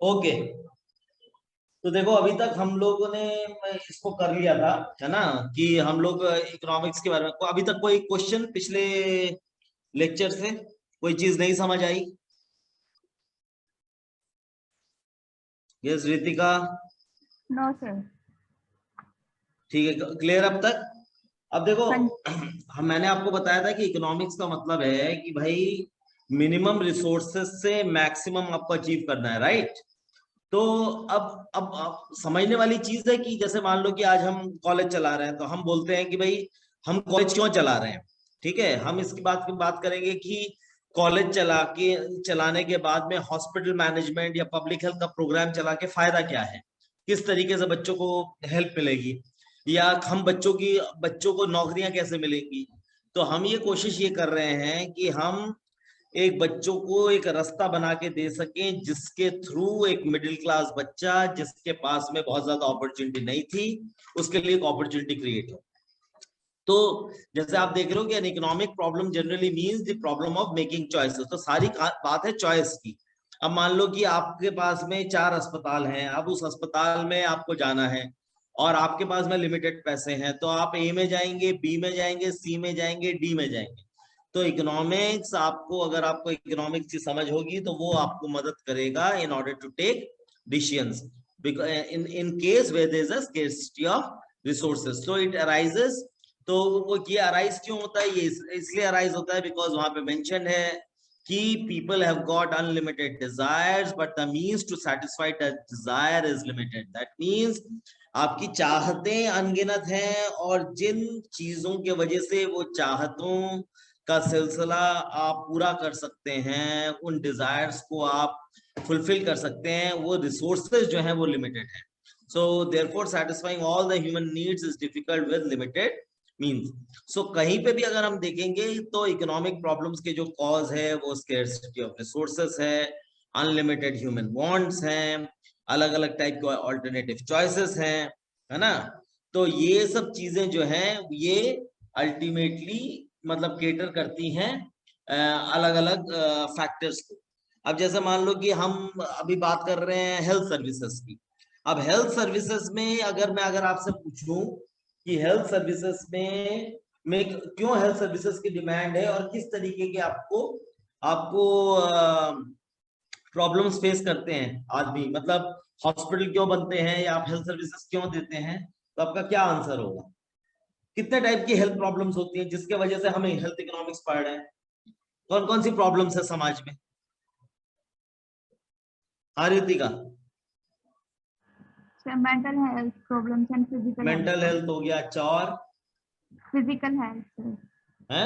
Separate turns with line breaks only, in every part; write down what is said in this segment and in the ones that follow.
Okay, तो देखो अभी तक हम लोगों ने इसको कर लिया था, है ना, कि हम लोग इकोनॉमिक्स के बारे में अभी तक कोई क्वेश्चन पिछले लेक्चर से कोई चीज नहीं समझ आई? यस रितिका?
No sir.
ठीक है, क्लियर अब तक? अब देखो
हाँ।
मैंने आपको बताया था कि इकोनॉमिक्स का मतलब है कि भाई मिनिमम रिसोर्सेस से मैक्सिमम आपको अचीव करना है, राइट? तो अब समझने वाली चीज है कि जैसे मान लो कि आज हम कॉलेज चला रहे हैं, तो हम बोलते हैं कि भाई हम कॉलेज क्यों चला रहे हैं। ठीक है, हम इसकी बात करेंगे कि कॉलेज चलाने के बाद में हॉस्पिटल मैनेजमेंट या पब्लिक हेल्थ का प्रोग्राम चला के फायदा क्या है, किस तरीके से बच्चों को हेल्प मिलेगी, या हम बच्चों को नौकरियां कैसे मिलेंगी। तो हम ये कोशिश ये कर रहे हैं कि हम एक बच्चों को एक रास्ता बना के दे सकें, जिसके थ्रू एक मिडिल क्लास बच्चा जिसके पास में बहुत ज्यादा अपॉर्चुनिटी नहीं थी, उसके लिए एक अपॉर्चुनिटी क्रिएट हो। तो जैसे आप देख रहे हो कि an economic problem generally means the problem of making choices, तो सारी बात है चॉइस की। अब मान लो कि आपके पास में 4 अस्पताल हैं, अब उस अस्पताल में आपको जाना है और आपके पास में लिमिटेड पैसे हैं, तो आप ए में जाएंगे, बी में जाएंगे, सी में जाएंगे, डी में जाएंगे। तो इकोनॉमिक्स आपको, अगर आपको इकोनॉमिक्स की समझ होगी तो वो आपको मदद करेगा in order to take decisions in case where there is a scarcity of resources, so it arises. तो वो ये अराइज क्यों होता है, ये इसलिए अराइज होता है बिकॉज वहां पे मेंशन है कि people have got unlimited desires but the means to satisfy that desire is limited. That means आपकी चाहतें अनगिनत हैं, और जिन चीजों के वजह से वो चाहतों का सिलसिला आप पूरा कर सकते हैं, उन डिजायर्स को आप फुलफिल कर सकते हैं, वो रिसोर्सेज जो है वो लिमिटेड है। So therefore satisfying all the human needs is difficult with limited means. So कहीं पे भी अगर हम देखेंगे तो इकोनॉमिक प्रॉब्लम्स के जो कॉज है वो स्केर्सिटी ऑफ रिसोर्सेस है, अनलिमिटेड ह्यूमन वांट्स हैं, अलग अलग टाइप के ऑल्टरनेटिव चॉइसेस हैं, है ना। तो ये सब चीजें जो हैं ये अल्टीमेटली मतलब केटर करती हैं अलग अलग फैक्टर्स को। अब जैसे मान लो कि हम अभी बात कर रहे हैं हेल्थ सर्विसेज की। अब हेल्थ सर्विसेज में अगर आपसे पूछूं कि हेल्थ सर्विसेज में क्यों हेल्थ सर्विसेज की डिमांड है और किस तरीके के आपको आपको प्रॉब्लम्स फेस करते हैं आदमी, मतलब हॉस्पिटल क्यों बनते हैं या आप हेल्थ सर्विसेज क्यों देते हैं, तो आपका क्या आंसर होगा? कितने टाइप की हेल्थ प्रॉब्लम्स होती हैं जिसके वजह से हम हेल्थ इकोनॉमिक्स पढ़ रहे हैं? कौन कौन सी प्रॉब्लम्स है समाज में? Aritika?
Sir mental health problems and physical health.
Mental health हो गया, अच्छा और?
Physical health sir.
है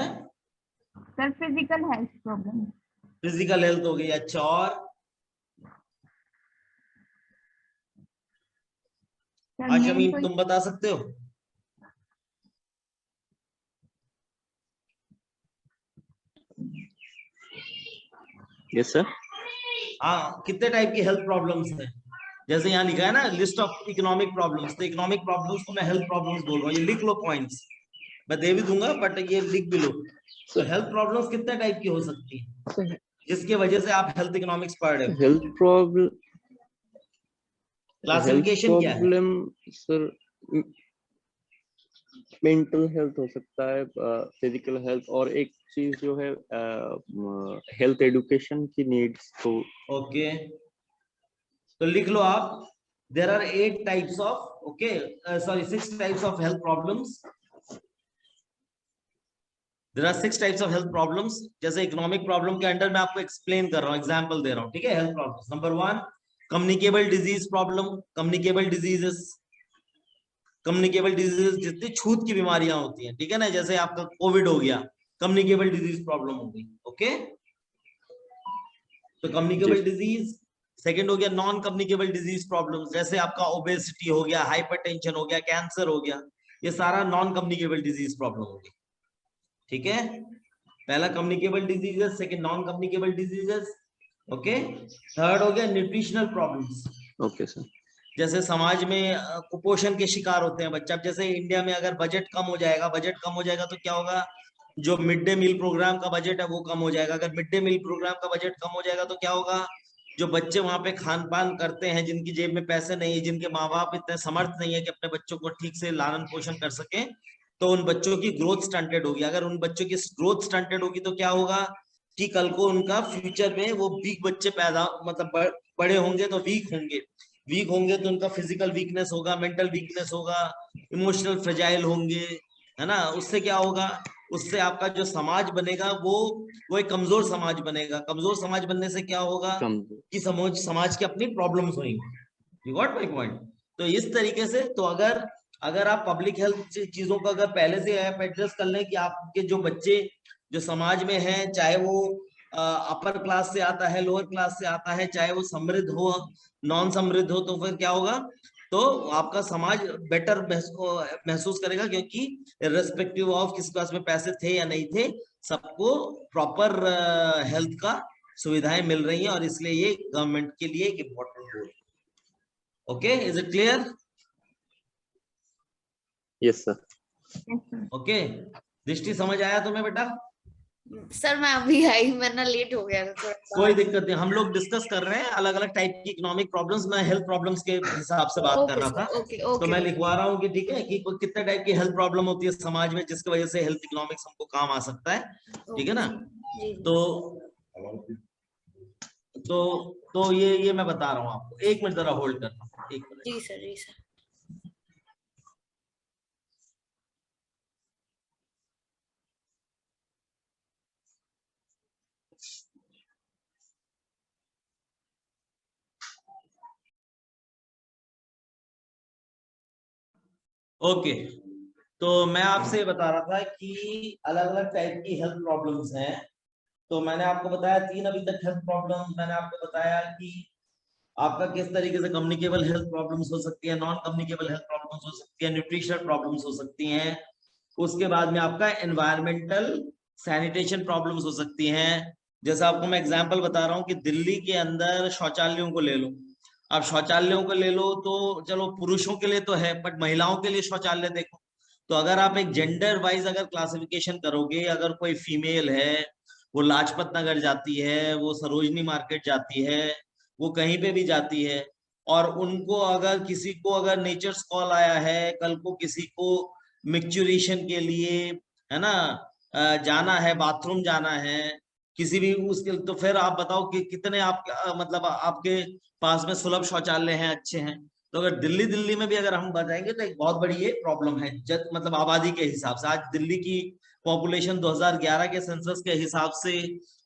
sir physical health problem.
Physical health हो गई, अच्छा और?
सर
अच्छा
मेन
मीन
तो
तुम बता सकते हो?
Yes sir.
हाँ, कितने टाइप की हेल्थ प्रॉब्लम्स हैं? जैसे यहाँ लिखा है ना लिस्ट ऑफ इकोनॉमिक प्रॉब्लम्स, तो इकोनॉमिक प्रॉब्लम्स को मैं हेल्थ प्रॉब्लम्स बोल रहा हूँ, ये लिख लो पॉइंट्स, मैं दे भी दूंगा बट ये लिख भी लो। तो हेल्थ प्रॉब्लम्स कितने टाइप की हो सकती है जिसकी वजह से आप हेल्थ इकोनॉमिक्स पढ़ रहे हो?
हेल्थ
क्लासिफिकेशन क्या है?
प्रॉब्लम सर मेंटल हेल्थ हो सकता है, फिजिकल हेल्थ, और एक चीज जो है हेल्थ एजुकेशन की नीड्स। तो
ओके, तो लिख लो आप, there are 8 types of, okay sorry 6 types of health problems. There are 6 types of health problems. जैसे इकोनॉमिक प्रॉब्लम के अंडर मैं आपको एक्सप्लेन कर रहा हूँ, एग्जांपल दे रहा हूँ, ठीक है। Health problems number 1 communicable disease problem. Communicable diseases, communicable disease जितनी छूत की बीमारियां होती हैं, ठीक है ना, जैसे आपका कोविड हो गया, कम्युनिकेबल डिजीज प्रॉब्लम हो गई, ओके। तो कम्युनिकेबल डिजीज। सेकंड हो गया नॉन कम्युनिकेबल डिजीज प्रॉब्लम, जैसे आपका ओबेसिटी हो गया, हाइपरटेंशन हो गया, कैंसर हो गया, ये सारा नॉन कम्युनिकेबल डिजीज प्रॉब्लम हो गई, ठीक है। पहला communicable diseases, second non communicable diseases, okay. Third हो गया न्यूट्रिशनल प्रॉब्लम्स।
Okay sir.
जैसे समाज में कुपोषण के शिकार होते हैं बच्चे। अब जैसे इंडिया में अगर बजट कम हो जाएगा तो क्या होगा, जो मिड डे मील प्रोग्राम का बजट है वो कम हो जाएगा। अगर मिड डे मील प्रोग्राम का बजट कम हो जाएगा तो क्या होगा, जो बच्चे वहां पे खान पान करते हैं, जिनकी जेब में पैसे नहीं है, जिनके माँ बाप इतने समर्थ नहीं है कि अपने बच्चों को ठीक से लालन पोषण कर सके, तो उन बच्चों की ग्रोथ स्टंटेड होगी। अगर उन बच्चों की ग्रोथ स्टंटेड होगी तो क्या होगा कि कल को उनका फ्यूचर में वो वीक बच्चे पैदा मतलब बड़े होंगे तो वीक होंगे, वीक होंगे तो उनका फिजिकल वीकनेस होगा, मेंटल वीकनेस होगा, इमोशनल फ्रेजाइल होंगे, है ना। उससे क्या होगा, उससे आपका जो समाज बनेगा वो एक कमजोर समाज बनेगा। कमजोर समाज बनने से क्या होगा कि समाज की अपनी प्रॉब्लम्स होंगी। You got my point. तो इस तरीके से तो अगर आप पब्लिक हेल्थ चीजों को अगर पहले से आप एड्रेस कर लें कि आपके जो बच्चे जो समाज में हैं, चाहे वो अपर क्लास से आता है, लोअर क्लास से आता है, चाहे वो समृद्ध हो नॉन समृद्ध हो, तो फिर क्या होगा, तो आपका समाज बेटर महसूस करेगा, क्योंकि रिस्पेक्टिव ऑफ किस पास में पैसे थे या नहीं थे, सबको प्रॉपर हेल्थ का सुविधाएं मिल रही हैं, और इसलिए ये गवर्नमेंट के लिए एक important goal. Okay, is it clear?
Yes sir.
Yes, sir.
Okay, दृष्टि समझ आया तुम्हें बेटा?
सर मैं अभी आई, मैं ना लेट हो गया था थोड़ा सा।
कोई दिक्कत नहीं, हम लोग डिस्कस कर रहे हैं अलग अलग टाइप की इकोनॉमिक प्रॉब्लम्स। मैं हेल्थ प्रॉब्लम्स के हिसाब से बात कर रहा था।
ओके
तो
ओके
मैं लिखवा रहा हूँ कि ठीक है कि कितने टाइप की हेल्थ प्रॉब्लम होती है समाज में, जिसकी वजह से हेल्थ इकोनॉमिक्स हमको काम आ सकता है। ठीक है ना?
जी
तो ये मैं बता रहा हूँ आपको। एक मिनट जरा होल्ड करना, एक मिनट।
जी सर जी सर।
ओके, तो मैं आपसे बता रहा था कि अलग अलग टाइप की हेल्थ प्रॉब्लम्स हैं। तो मैंने आपको बताया 3 अभी तक हेल्थ प्रॉब्लम। मैंने आपको बताया कि आपका किस तरीके से कम्युनिकेबल हेल्थ प्रॉब्लम्स हो सकती है, नॉन कम्युनिकेबल हेल्थ प्रॉब्लम्स हो सकती है, न्यूट्रिशनल प्रॉब्लम्स हो सकती हैं। उसके बाद में आपका एनवायरमेंटल सैनिटेशन प्रॉब्लम्स हो सकती हैं। जैसे आपको मैं एग्जांपल बता रहा हूँ कि दिल्ली के अंदर शौचालयों को ले लो। अब शौचालयों को ले लो तो चलो पुरुषों के लिए तो है, बट महिलाओं के लिए शौचालय देखो, तो अगर आप एक जेंडर वाइज अगर क्लासिफिकेशन करोगे, अगर कोई फीमेल है, वो लाजपत नगर जाती है, वो सरोजनी मार्केट जाती है, वो कहीं पे भी जाती है, और उनको अगर किसी को अगर नेचर्स कॉल आया है, कल को किसी को मिक्चुरेशन के लिए, है ना, जाना है, बाथरूम जाना है किसी भी उसके, तो फिर आप बताओ कि कितने आप मतलब आपके पास में सुलभ शौचालय हैं, अच्छे हैं। तो अगर दिल्ली में भी अगर हम बताएंगे तो एक बहुत बड़ी ये प्रॉब्लम है, मतलब आबादी के हिसाब से। आज दिल्ली की पॉपुलेशन 2011 के सेंसस के हिसाब से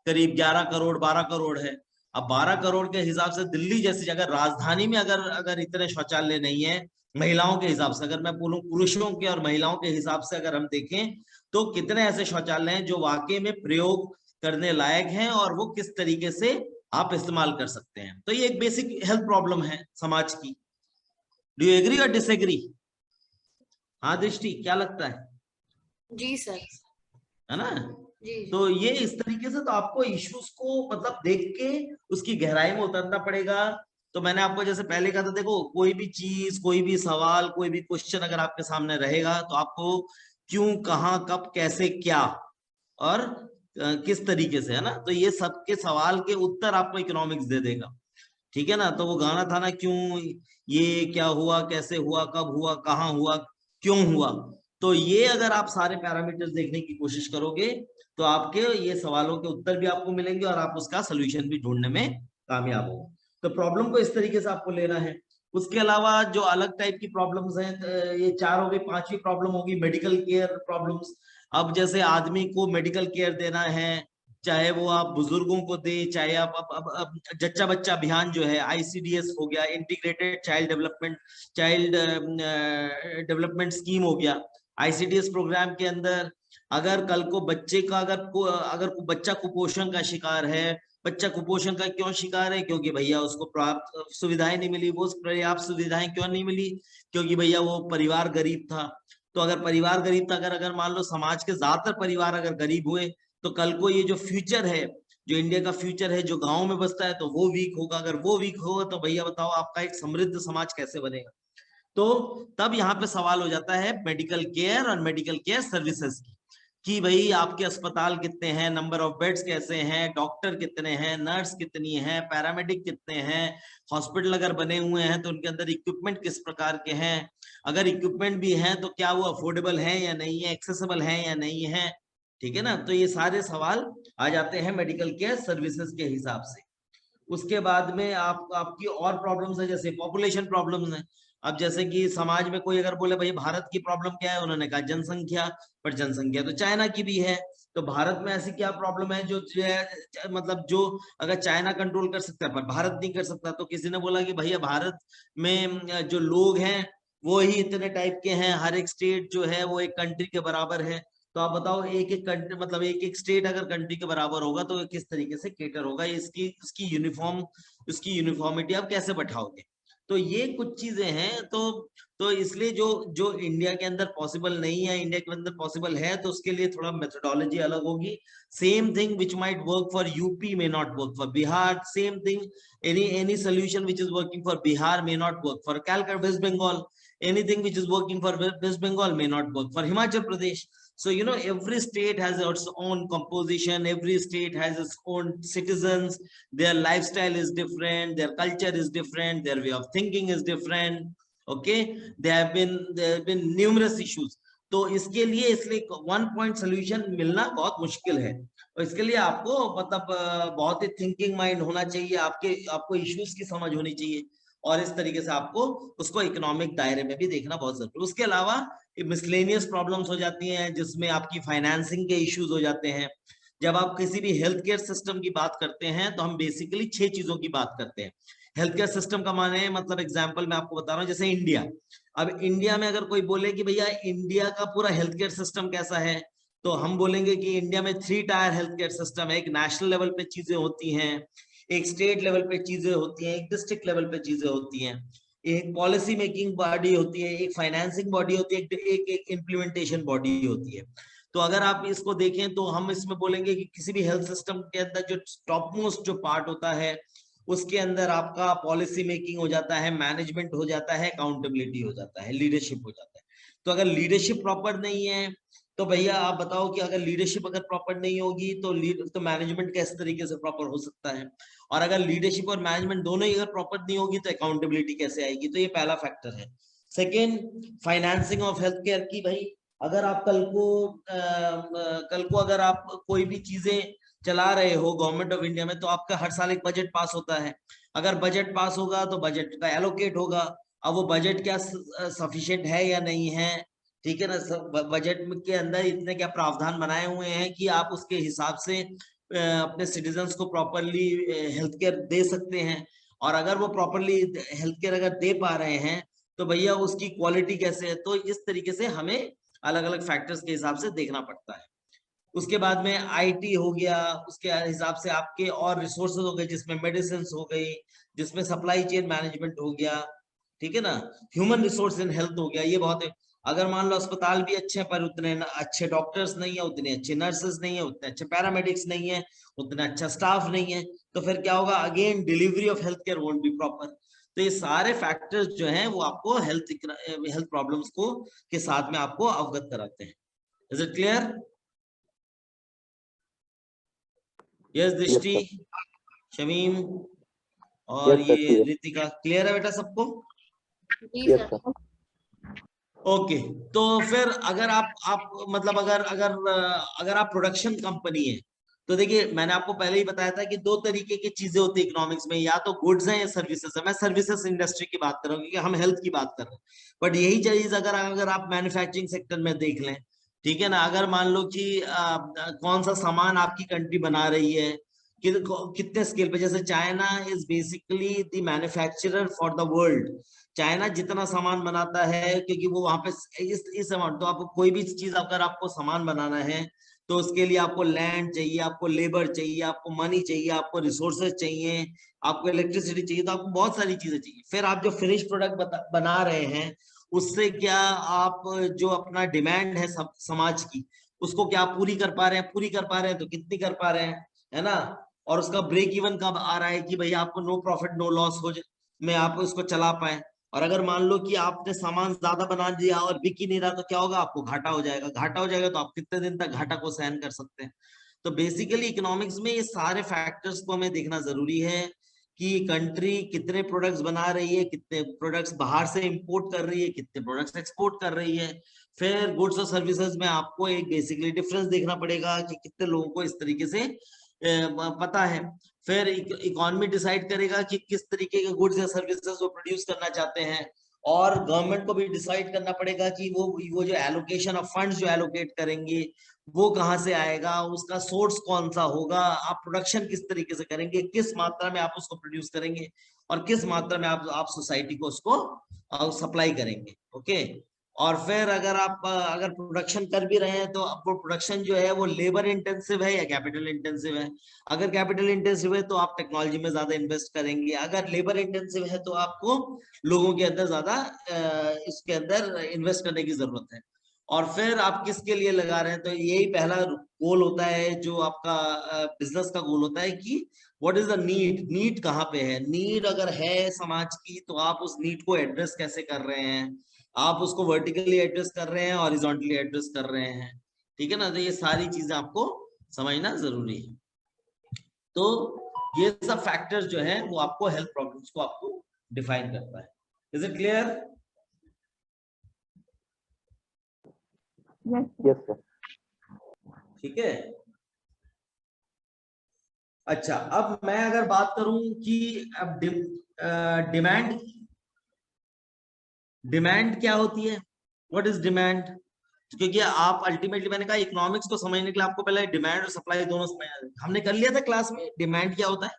करीब 11 करोड़ 12 करोड़ है। अब 12 करोड़ के हिसाब से दिल्ली जैसी जगह, राजधानी में अगर इतने शौचालय नहीं है, महिलाओं के हिसाब से अगर मैं बोलूं, पुरुषों के और महिलाओं के हिसाब से अगर हम देखें, तो कितने ऐसे शौचालय हैं जो वाकई में प्रयोग करने लायक हैं, और वो किस तरीके से आप इस्तेमाल कर सकते हैं। तो ये एक बेसिक हेल्थ प्रॉब्लम है समाज की। डू यू एग्री और डिसएग्री? हाँ दृष्टि, क्या लगता है?
जी सर।
है ना?
जी
तो ये इस तरीके से तो आपको इश्यूज को मतलब देख के उसकी गहराई में उतरना पड़ेगा। तो मैंने आपको जैसे पहले कहा था, देखो कोई भी चीज, कोई भी सवाल, कोई भी क्वेश्चन अगर आपके सामने रहेगा, तो आपको क्यों, कहाँ, कब, कैसे, क्या और किस तरीके से, है ना, तो ये सबके सवाल के उत्तर आपको इकोनॉमिक्स दे देगा। ठीक है ना? तो वो गाना था ना, क्यों, ये क्या हुआ, कैसे हुआ, कब हुआ, कहाँ हुआ, क्यों हुआ। तो ये अगर आप सारे पैरामीटर्स देखने की कोशिश करोगे, तो आपके ये सवालों के उत्तर भी आपको मिलेंगे, और आप उसका सोल्यूशन भी ढूंढने में कामयाब हो। तो प्रॉब्लम को इस तरीके से आपको लेना है। उसके अलावा जो अलग टाइप की प्रॉब्लम्स हैं, ये 4 हो गई। 5वीं प्रॉब्लम होगी मेडिकल केयर प्रॉब्लम्स। अब जैसे आदमी को मेडिकल केयर देना है, चाहे वो आप बुजुर्गों को दे, चाहे आप अब जच्चा बच्चा अभियान जो है, आईसीडीएस हो गया, इंटीग्रेटेड चाइल्ड डेवलपमेंट स्कीम हो गया। आईसीडीएस प्रोग्राम के अंदर अगर कल को बच्चे का अगर बच्चा कुपोषण का शिकार है, बच्चा कुपोषण का क्यों शिकार है? क्योंकि भैया उसको प्राप्त सुविधाएं नहीं मिली। वो पर्याप्त सुविधाएं क्यों नहीं मिली? क्योंकि भैया वो परिवार गरीब था। तो अगर परिवार गरीब था, अगर मान लो समाज के ज्यादातर परिवार अगर गरीब हुए, तो कल को ये जो फ्यूचर है, जो इंडिया का फ्यूचर है, जो गांव में बसता है, तो वो वीक होगा। अगर वो वीक होगा, तो भैया बताओ आपका एक समृद्ध समाज कैसे बनेगा? तो तब यहाँ पे सवाल हो जाता है मेडिकल केयर और मेडिकल केयर सर्विसेज की। कि भाई आपके अस्पताल कितने हैं, नंबर ऑफ बेड्स कैसे हैं, डॉक्टर कितने हैं, नर्स कितनी है, पैरामेडिक कितने हैं, हॉस्पिटल अगर बने हुए हैं तो उनके अंदर इक्विपमेंट किस प्रकार के हैं, अगर इक्विपमेंट भी हैं तो क्या वो अफोर्डेबल है या नहीं है, एक्सेसिबल है या नहीं है, ठीक है ना। तो ये सारे सवाल आ जाते हैं मेडिकल केयर सर्विसेज के हिसाब से। उसके बाद में आपकी और प्रॉब्लम्स है, जैसे पॉपुलेशन प्रॉब्लम्स है। अब जैसे कि समाज में कोई अगर बोले भाई भारत की प्रॉब्लम क्या है, उन्होंने कहा जनसंख्या, पर जनसंख्या तो चाइना की भी है। तो भारत में ऐसी क्या प्रॉब्लम है जो मतलब जो अगर चाइना कंट्रोल कर सकता है पर भारत नहीं कर सकता। तो किसी ने बोला कि भैया भारत में जो लोग हैं वो ही इतने टाइप के हैं, हर एक स्टेट जो है वो एक कंट्री के बराबर है। तो आप बताओ एक एक कंट्री मतलब एक एक स्टेट अगर कंट्री के बराबर होगा तो किस तरीके से केटर होगा, इसकी यूनिफॉर्मिटी आप कैसे बैठाओगे। तो ये कुछ चीजें हैं। तो इसलिए जो जो इंडिया के अंदर पॉसिबल नहीं है, इंडिया के अंदर पॉसिबल है, तो उसके लिए थोड़ा मेथोडोलॉजी अलग होगी। Same thing which might work for UP may not work for Bihar, same thing any solution which is working for Bihar may not work for Calcutta West Bengal, anything which is working for West Bengal may not work for Himachal Pradesh. So every state has its own composition, every state has its own citizens, their lifestyle is different, their culture is different, their way of thinking is different. Okay, there have been numerous issues. तो इसके लिए इसलिए one point solution मिलना बहुत मुश्किल है, और इसके लिए आपको मतलब बहुत ही थिंकिंग माइंड होना चाहिए, आपको इश्यूज की समझ होनी चाहिए, और इस तरीके से आपको उसको इकोनॉमिक दायरे में भी देखना बहुत जरूरी है। उसके अलावा मिसलेनियस प्रॉब्लम्स हो जाती हैं, जिसमें आपकी फाइनेंसिंग के इश्यूज हो जाते हैं। जब आप किसी भी हेल्थ केयर सिस्टम की बात करते हैं तो हम बेसिकली 6 चीजों की बात करते हैं। हेल्थ केयर सिस्टम का माने मतलब एग्जांपल मैं आपको बता रहा हूँ, जैसे इंडिया। अब इंडिया में अगर कोई बोले कि भैया इंडिया का पूरा हेल्थ केयर सिस्टम कैसा है, तो हम बोलेंगे कि इंडिया में 3 टायर हेल्थ केयर सिस्टम है। एक नेशनल लेवल पे चीजें होती हैं, एक स्टेट लेवल पे चीजें होती हैं, एक डिस्ट्रिक्ट लेवल पे चीजें होती हैं, एक पॉलिसी मेकिंग बॉडी होती है, एक फाइनेंसिंग बॉडी होती है, एक इम्प्लीमेंटेशन बॉडी होती है। तो अगर आप इसको देखें तो हम इसमें बोलेंगे कि किसी भी हेल्थ सिस्टम के अंदर जो टॉप मोस्ट जो पार्ट होता है उसके अंदर आपका पॉलिसी मेकिंग हो जाता है, मैनेजमेंट हो जाता है, अकाउंटेबिलिटी हो जाता है, लीडरशिप हो जाता है। तो अगर लीडरशिप प्रॉपर नहीं है तो भैया आप बताओ कि अगर लीडरशिप अगर प्रॉपर नहीं होगी तो मैनेजमेंट किस तरीके से प्रॉपर हो सकता है, और अगर लीडरशिप और मैनेजमेंट दोनों ही अगर प्रॉपर नहीं होगी तो अकाउंटेबिलिटी कैसे आएगी। तो ये पहला फैक्टर है। Second, financing of health care की, भाई अगर आप कल को अगर आप कोई भी चीजें चला रहे हो गवर्नमेंट ऑफ इंडिया में, तो आपका हर साल एक बजट पास होता है। अगर बजट पास होगा तो बजट का एलोकेट होगा। अब वो बजट क्या सफिशिएंट है या नहीं है, ठीक है ना। बजट के अंदर इतने क्या प्रावधान बनाए हुए हैं कि आप उसके हिसाब से अपने सिटीजन्स को प्रॉपरली हेल्थ केयर दे सकते हैं। और अगर वो प्रॉपरली हेल्थ केयर अगर दे पा रहे हैं तो भैया उसकी क्वालिटी कैसे है। तो इस तरीके से हमें अलग अलग फैक्टर्स के हिसाब से देखना पड़ता है। उसके बाद में आईटी हो गया, उसके हिसाब से आपके और रिसोर्सेज हो गए, जिसमें मेडिसिन हो गई, जिसमें सप्लाई चेन मैनेजमेंट हो गया, ठीक है ना। ह्यूमन रिसोर्स इन हेल्थ हो गया, ये बहुत है। अगर मान लो अस्पताल भी अच्छे हैं पर उतने अच्छे डॉक्टर्स नहीं है, उतने अच्छे नर्सेस नहीं है, उतने अच्छे पैरामेडिक्स नहीं है, उतना अच्छा स्टाफ नहीं है, तो फिर क्या होगा, again delivery of health care won't be proper. तो ये सारे फैक्टर्स जो हैं वो आपको हेल्थ प्रॉब्लम्स को के साथ में आपको अवगत कराते हैं। Is it clear? यस दृष्टि, शमीम और ये रितिका, क्लियर है बेटा सबको?
जी सर।
ओके तो फिर अगर आप मतलब अगर आप प्रोडक्शन कंपनी है तो देखिए मैंने आपको पहले ही बताया था कि 2 तरीके की चीजें होती है इकोनॉमिक्स में, या तो गुड्स हैं या सर्विसेज है। मैं सर्विसेज इंडस्ट्री की बात कर रहा हूँ क्योंकि हम हेल्थ की बात कर रहे हैं। बट यही चीज अगर आप मैन्युफैक्चरिंग सेक्टर में देख लें, ठीक है ना। अगर मान लो कि कौन सा सामान आपकी कंट्री बना रही है, कितने स्केल पे, जैसे China is basically the manufacturer for the world. China जितना सामान बनाता है क्योंकि वो वहां पे इस अमाउंट, तो आपको कोई भी चीज अगर आपको सामान बनाना है तो उसके लिए आपको लैंड चाहिए, आपको लेबर चाहिए, आपको मनी चाहिए, आपको रिसोर्सेज चाहिए, आपको इलेक्ट्रिसिटी चाहिए, तो आपको बहुत सारी चीजें चाहिए। फिर आप जो फिनिश प्रोडक्ट बना रहे हैं उससे क्या आप जो अपना डिमांड है समाज की उसको क्या आप पूरी कर पा रहे हैं, पूरी कर पा रहे हैं तो कितनी कर पा रहे हैं, है ना। और उसका ब्रेक इवन कब आ रहा है कि भैया आपको नो प्रॉफिट नो लॉस हो में आप उसको चला पाए। और अगर मान लो कि आपने सामान ज्यादा बना दिया और बिक ही नहीं रहा, तो क्या होगा, आपको घाटा हो जाएगा। घाटा हो जाएगा तो आप कितने दिन तक घाटा को सहन कर सकते हैं। तो बेसिकली इकोनॉमिक्स में ये सारे फैक्टर्स को हमें देखना जरूरी है कि कंट्री कितने प्रोडक्ट्स बना रही है, कितने प्रोडक्ट्स बाहर से इंपोर्ट कर रही है, कितने प्रोडक्ट्स एक्सपोर्ट कर रही है। फिर गुड्स और सर्विसेज में आपको एक बेसिकली डिफरेंस देखना पड़ेगा कि कितने लोगों को इस तरीके से पता है। फिर इकोनॉमी डिसाइड करेगा कि किस तरीके के गुड्स या सर्विसेज वो प्रोड्यूस करना चाहते हैं, और गवर्नमेंट को भी डिसाइड करना पड़ेगा कि वो जो एलोकेशन ऑफ फंड्स जो एलोकेट करेंगे वो कहाँ से आएगा, उसका सोर्स कौन सा होगा, आप प्रोडक्शन किस तरीके से करेंगे, किस मात्रा में आप उसको प्रोड्यूस करेंगे और किस मात्रा में आप सोसाइटी को उसको सप्लाई करेंगे। ओके। और फिर अगर प्रोडक्शन कर भी रहे हैं तो अब वो प्रोडक्शन जो है वो लेबर इंटेंसिव है या कैपिटल इंटेंसिव है। अगर कैपिटल इंटेंसिव है तो आप टेक्नोलॉजी में ज्यादा इन्वेस्ट करेंगे, अगर लेबर इंटेंसिव है तो आपको लोगों के अंदर ज्यादा इसके अंदर इन्वेस्ट करने की जरूरत है। और फिर आप किसके लिए लगा रहे हैं, तो यही पहला गोल होता है जो आपका बिजनेस का गोल होता है कि व्हाट इज द नीड कहाँ पे है। नीड अगर है समाज की तो आप उस नीड को एड्रेस कैसे कर रहे हैं, आप उसको वर्टिकली एड्रेस कर रहे हैं, हॉरिजॉन्टली एड्रेस कर रहे हैं। ठीक है ना, तो ये सारी चीजें आपको समझना जरूरी है। तो ये सब फैक्टर्स जो है वो आपको हेल्थ प्रॉब्लम्स को आपको डिफाइन करता है। Is it clear?
Yes, sir.
ठीक है। अच्छा, अब मैं अगर बात करूं कि अब डिमांड क्या होती है, व्हाट इज डिमांड। क्योंकि आप अल्टीमेटली, मैंने कहा इकोनॉमिक्स को समझने के लिए आपको पहले डिमांड और सप्लाई दोनों समझना। हमने कर लिया था क्लास में डिमांड क्या होता है।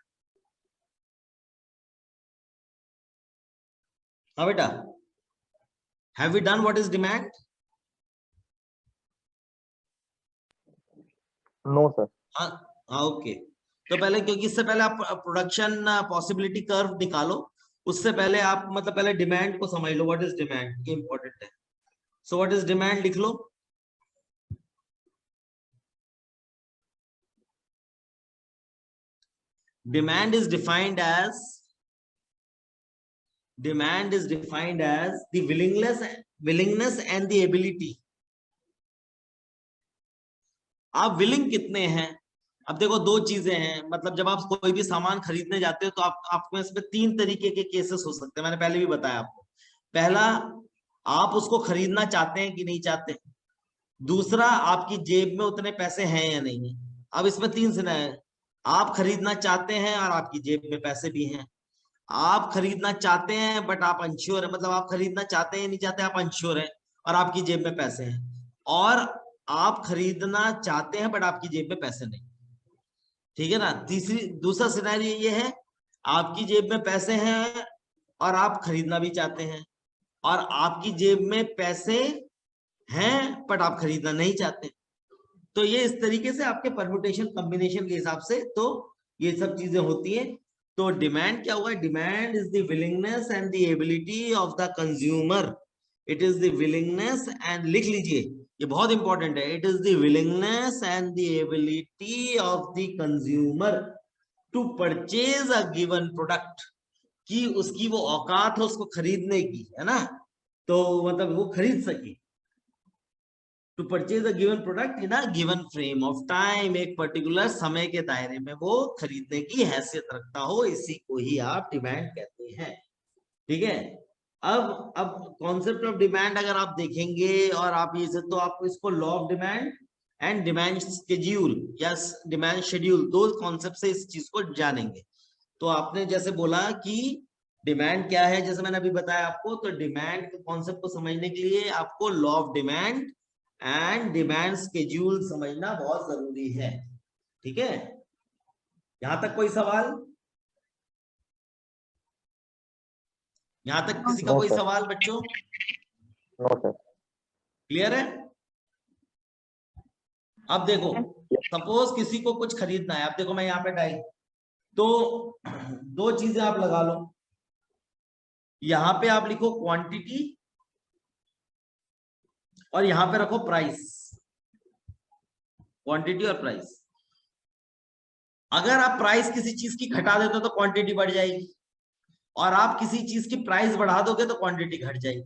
हाँ बेटा, have we done what is demand?
No sir.
हाँ हाँ, ओके। तो पहले, क्योंकि इससे पहले आप प्रोडक्शन पॉसिबिलिटी कर्व निकालो, उससे पहले आप मतलब पहले डिमांड को समझ लो, व्हाट इज डिमांड, ये इंपॉर्टेंट है। सो व्हाट इज डिमांड लिख लो। Demand is defined as the willingness and the ability. आप विलिंग कितने हैं। अब देखो दो चीजें हैं, मतलब जब आप कोई भी सामान खरीदने जाते हो तो आपको इसमें तीन तरीके के केसेस हो सकते हैं, मैंने पहले भी बताया आपको। पहला, आप उसको खरीदना चाहते हैं कि नहीं चाहते। दूसरा, आपकी जेब में उतने पैसे हैं या नहीं है। अब इसमें तीन सिनारियो है, आप खरीदना चाहते हैं और आपकी जेब में पैसे भी हैं। आप खरीदना चाहते हैं बट आप अनश्योर है, मतलब आप खरीदना चाहते हैं नहीं चाहते, आप अनश्योर है और आपकी जेब में पैसे हैं। और आप खरीदना चाहते हैं बट आपकी जेब में पैसे नहीं। ठीक है ना। दूसरा सिनेरियो ये है, आपकी जेब में पैसे हैं और आप खरीदना भी चाहते हैं, और आपकी जेब में पैसे हैं बट आप खरीदना नहीं चाहते। तो ये इस तरीके से आपके परम्यूटेशन कॉम्बिनेशन के हिसाब से तो ये सब चीजें होती हैं। तो डिमांड क्या हुआ, demand is the willingness and the ability of the consumer. It is the willingness and, लिख लीजिए ये बहुत इंपॉर्टेंट है, it is the willingness and the ability of the consumer to purchase a given product, कि उसकी वो औकात है उसको खरीदने की, है ना। तो मतलब वो खरीद सके। To purchase a given product in a given frame of time, एक पर्टिकुलर समय के दायरे में वो खरीदने की हैसियत रखता हो, इसी को ही आप डिमांड कहते हैं। ठीक है। अब कॉन्सेप्ट ऑफ डिमांड अगर आप देखेंगे और आप ये तो आपको इसको law of demand and demand schedule या डिमांड शेड्यूल, दो कॉन्सेप्ट से इस चीज को जानेंगे। तो आपने जैसे बोला कि डिमांड क्या है, जैसे मैंने अभी बताया आपको, तो डिमांड के कॉन्सेप्ट को समझने के लिए आपको law of demand and demand schedule समझना बहुत जरूरी है। ठीक है। यहां तक कोई सवाल, यहां तक किसी का कोई सवाल बच्चों?
No sir.
क्लियर है। अब देखो, सपोज किसी को कुछ खरीदना है, अब देखो मैं यहाँ पे डाई, तो दो चीजें आप लगा लो, यहां पे आप लिखो क्वांटिटी और यहां पे रखो प्राइस, क्वांटिटी और प्राइस। अगर आप प्राइस किसी चीज की घटा देते हो तो क्वांटिटी बढ़ जाएगी, और आप किसी चीज की प्राइस बढ़ा दोगे तो क्वांटिटी घट जाएगी।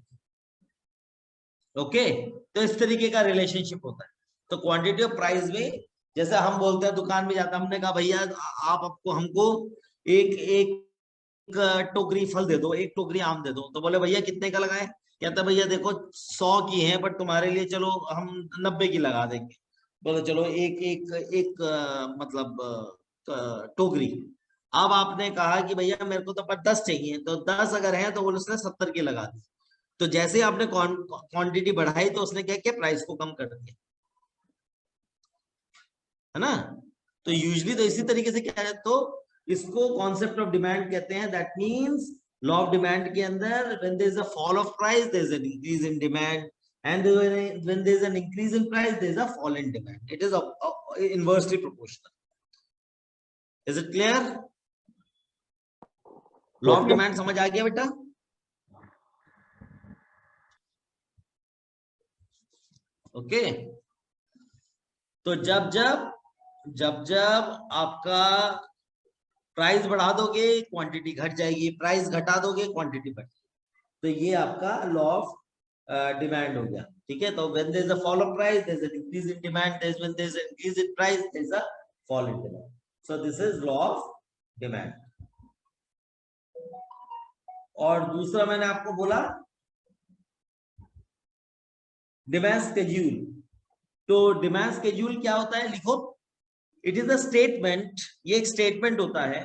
ओके, तो इस तरीके का रिलेशनशिप होता है। तो क्वांटिटी और प्राइस में, जैसे हम बोलते हैं दुकान में जाता, हमने कहा भैया आप आपको हमको एक टोकरी फल दे दो, एक टोकरी आम दे दो, तो बोले भैया कितने का लगाए? कहता भैया देखो 100 की है, बट तुम्हारे लिए चलो हम 90 की लगा देंगे। बोले चलो एक एक एक मतलब टोकरी। अब आपने कहा कि भैया मेरे को तो पर 10 चाहिए, तो 10 अगर है तो बोले उसने 70 की लगा दी। तो जैसे आपने क्वांटिटी बढ़ाई तो उसने क्या किया, प्राइस को कम कर दिया, है ना। तो यूजुअली तो इसी तरीके से क्या है, तो इसको कॉन्सेप्ट ऑफ डिमांड कहते हैं। That means law of demand के अंदर when there is a fall of price there is an increase in demand, and when there is an increase in price there is a fall in demand. It is inversely proportional. Is it clear? Law of demand समझ आ गया बेटा? Okay, तो जब जब आपका price बढ़ा दोगे क्वांटिटी घट जाएगी, प्राइस घटा दोगे क्वांटिटी बढ़ जाएगी। तो ये आपका लॉ ऑफ डिमांड हो गया। ठीक है, तो when there is a fall of price there is an increase in demand, when there is an increase in price there is a fall in demand. So this is law of demand. और दूसरा मैंने आपको बोला demand schedule. तो demand schedule क्या होता है, लिखो। इट इज अ स्टेटमेंट, ये एक स्टेटमेंट होता है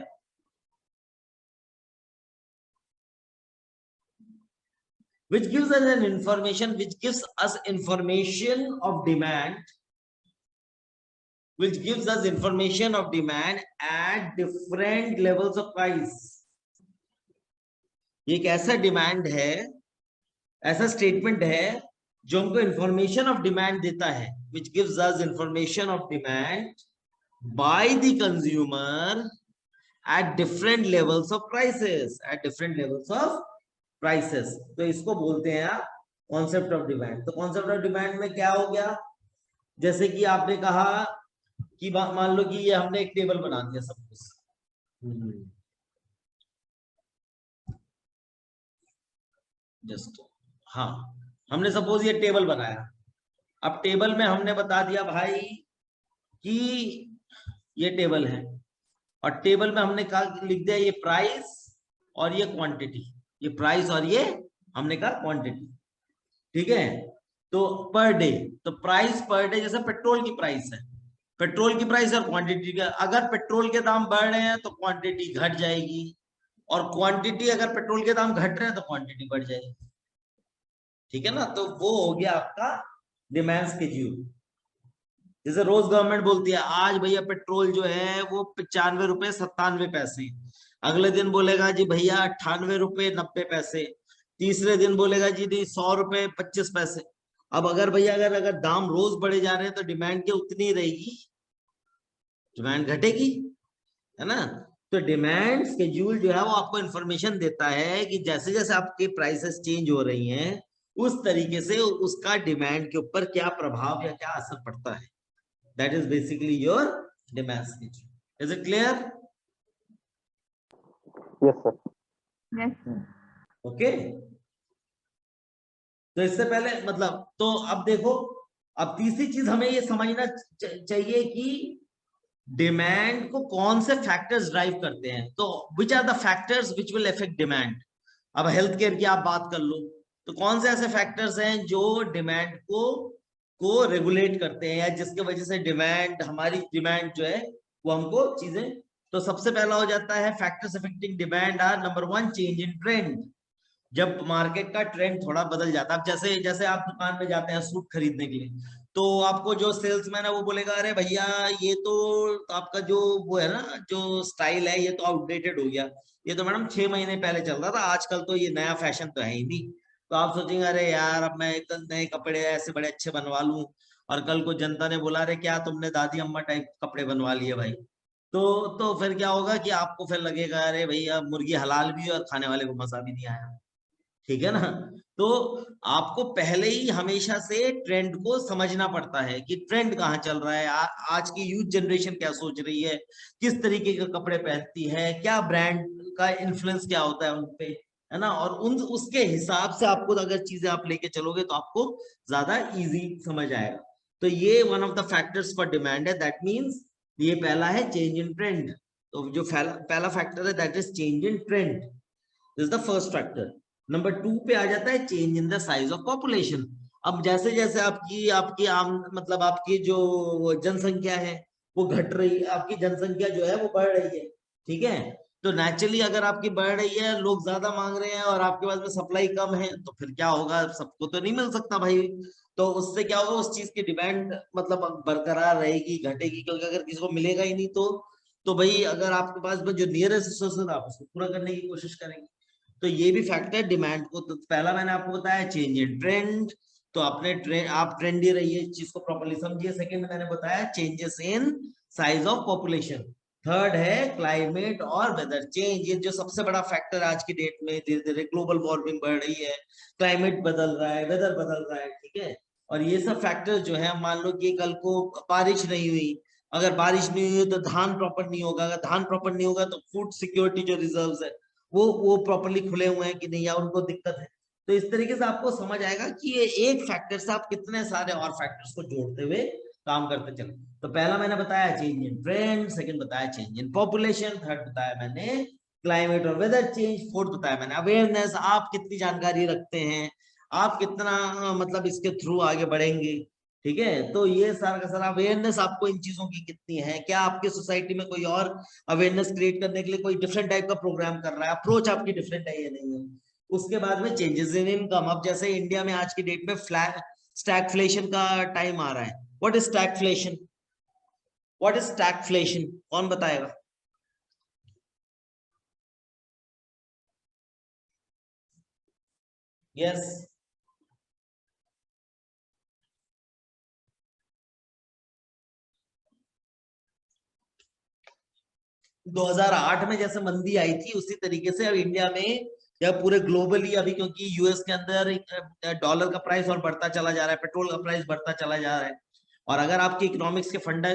which gives us an information, which gives us information of demand, which gives us information of demand at different levels of price. ये एक ऐसा डिमांड है, ऐसा स्टेटमेंट है जो हमको इंफॉर्मेशन ऑफ डिमांड देता है, which gives us information of demand by the consumer at different levels of prices, at different levels of prices. तो इसको बोलते हैं आप कॉन्सेप्ट ऑफ डिमांड। तो कॉन्सेप्ट ऑफ डिमांड में क्या हो गया, जैसे कि आपने कहा कि मान लो कि ये हमने एक टेबल बना दिया सब कुछ, जस्ट हाँ, हमने सपोज ये टेबल बनाया। अब टेबल में हमने बता दिया भाई कि ये टेबल है, और टेबल में हमने कहा लिख दिया ये प्राइस और ये क्वांटिटी, ये प्राइस और ये हमने कहा क्वांटिटी। ठीक है, तो पर डे, तो प्राइस पर डे, जैसे पेट्रोल की प्राइस है, पेट्रोल की प्राइस और क्वांटिटी का, अगर पेट्रोल के दाम बढ़ रहे हैं तो क्वांटिटी घट जाएगी, और क्वांटिटी अगर पेट्रोल के दाम घट रहे हैं तो क्वांटिटी बढ़ जाएगी। ठीक है ना, तो वो हो गया आपका डिमांड स्केड्यूल। जैसे रोज गवर्नमेंट बोलती है आज भैया पेट्रोल जो है वो 95 रुपए 97 पैसे, अगले दिन बोलेगा जी भैया 98 रुपए 90 पैसे, तीसरे दिन बोलेगा जी 100 रुपए 25 पैसे। अब अगर भैया अगर दाम रोज बढ़े जा रहे हैं तो डिमांड क्या उतनी रहेगी, डिमांड घटेगी, है ना। तो डिमांड स्केड्यूल जो है वो आपको इंफॉर्मेशन देता है कि जैसे जैसे आपके प्राइसेस चेंज हो रही हैं उस तरीके से उसका डिमांड के ऊपर क्या प्रभाव या क्या असर पड़ता है। That is basically your demand schedule. Is it clear?
Yes, sir.
Yes, sir.
Okay. तो इससे पहले मतलब, तो अब देखो, अब तीसरी चीज हमें ये समझना चाहिए कि डिमांड को कौन से फैक्टर्स ड्राइव करते हैं। तो which are the factors which will affect demand. अब हेल्थ केयर की आप बात कर लो, तो कौन से ऐसे फैक्टर्स हैं जो डिमांड को रेगुलेट करते हैं, या जिसके वजह से डिमांड, हमारी डिमांड जो है वो हमको चीजें। तो सबसे पहला हो जाता है factors affecting demand are number 1 change in trend. जब मार्केट का ट्रेंड थोड़ा बदल जाता है, जैसे जैसे आप दुकान में जाते हैं सूट खरीदने के लिए, तो आपको जो सेल्समैन है वो बोलेगा अरे भैया ये तो आपका जो वो है ना जो स्टाइल है ये तो आउटडेटेड हो गया, ये तो मैडम 6 महीने पहले चल रहा था, आजकल तो ये नया फैशन तो है ही नहीं। तो आप सोचेंगे अरे यार अब मैं एक नए कपड़े ऐसे बड़े अच्छे बनवा लूं, और कल को जनता ने बोला अरे क्या तुमने दादी अम्मा टाइप कपड़े बनवा लिए भाई, तो फिर क्या होगा कि आपको फिर लगेगा अरे भैया मुर्गी हलाल भी है और खाने वाले को मजा भी नहीं आया। ठीक है ना। तो आपको पहले ही हमेशा से ट्रेंड को समझना पड़ता है कि ट्रेंड कहाँ चल रहा है, आज की यूथ जनरेशन क्या सोच रही है, किस तरीके के कपड़े पहनती है, क्या ब्रांड का इन्फ्लुएंस क्या होता है उनपे, है ना, और उन उसके हिसाब से आपको अगर चीजें आप लेके चलोगे तो आपको ज्यादा इजी समझ आएगा। तो ये one of the factors for demand है, दैट मीन्स ये पहला है चेंज इन ट्रेंड। तो जो पहला फैक्टर है that is change in trend, this is the first factor. Number 2 पे आ जाता है change in the size of population. अब जैसे जैसे आपकी आपकी आम मतलब आपकी जो जनसंख्या है वो घट रही, आपकी जनसंख्या जो है वो बढ़ रही है, ठीक है, तो नेचुरली अगर आपकी बढ़ रही है, लोग ज्यादा मांग रहे हैं और आपके पास में सप्लाई कम है, तो फिर क्या होगा, सबको तो नहीं मिल सकता भाई। तो उससे क्या होगा, उस चीज की डिमांड मतलब बरकरार रहेगी, घटेगी, क्योंकि अगर किसी को मिलेगा ही नहीं तो भाई अगर आपके पास जो नियरेस्ट रिसोर्सेज आप उसको पूरा करने की कोशिश करेंगे। तो ये भी फैक्टर डिमांड को, तो पहला मैंने आपको बताया चेंज इन ट्रेंड, तो अपने आप ट्रेंडी रहिए, इस चीज को प्रॉपर्ली समझिए। सेकंड मैंने बताया changes in size of population. Third है क्लाइमेट और वेदर चेंज, ये जो सबसे बड़ा फैक्टर आज की डेट में, धीरे धीरे ग्लोबल वार्मिंग बढ़ रही है, क्लाइमेट बदल रहा है, वेदर बदल रहा है, ठीक है, और ये सब फैक्टर जो है, मान लो कि कल को बारिश नहीं हुई, अगर बारिश नहीं हुई तो धान प्रॉपर नहीं होगा, अगर धान प्रॉपर नहीं होगा तो फूड सिक्योरिटी जो रिजर्व्स है वो प्रॉपर्ली खुले हुए हैं कि नहीं, या उनको दिक्कत है। तो इस तरीके से आपको समझ आएगा कि ये एक फैक्टर से आप कितने सारे और फैक्टर्स को जोड़ते हुए काम करते चले। तो पहला मैंने बताया चेंज इन ट्रेंड, सेकंड बताया चेंज इन पॉपुलेशन, थर्ड बताया मैंने क्लाइमेट और वेदर चेंज, फोर्थ बताया मैंने अवेयरनेस, आप कितनी जानकारी रखते हैं, आप कितना मतलब इसके थ्रू आगे बढ़ेंगे, ठीक है। तो ये सारा का सारा अवेयरनेस आपको इन चीजों की कितनी है, क्या आपके सोसाइटी में कोई और अवेयरनेस क्रिएट करने के लिए कोई डिफरेंट टाइप का प्रोग्राम कर रहा है, अप्रोच आपकी डिफरेंट है या नहीं है। उसके बाद में चेंजेस इन इनकम, अब जैसे इंडिया में आज की डेट में स्टैगफ्लेशन का टाइम आ रहा है। What is stagflation, what is stagflation, कौन बताएगा? यस, 2008 में जैसे मंदी आई थी उसी तरीके से अब इंडिया में या पूरे ग्लोबली अभी, क्योंकि यूएस के अंदर डॉलर का प्राइस और बढ़ता चला जा रहा है, पेट्रोल का प्राइस बढ़ता चला जा रहा है, और अगर आपके इकोनॉमिक्स के फंडा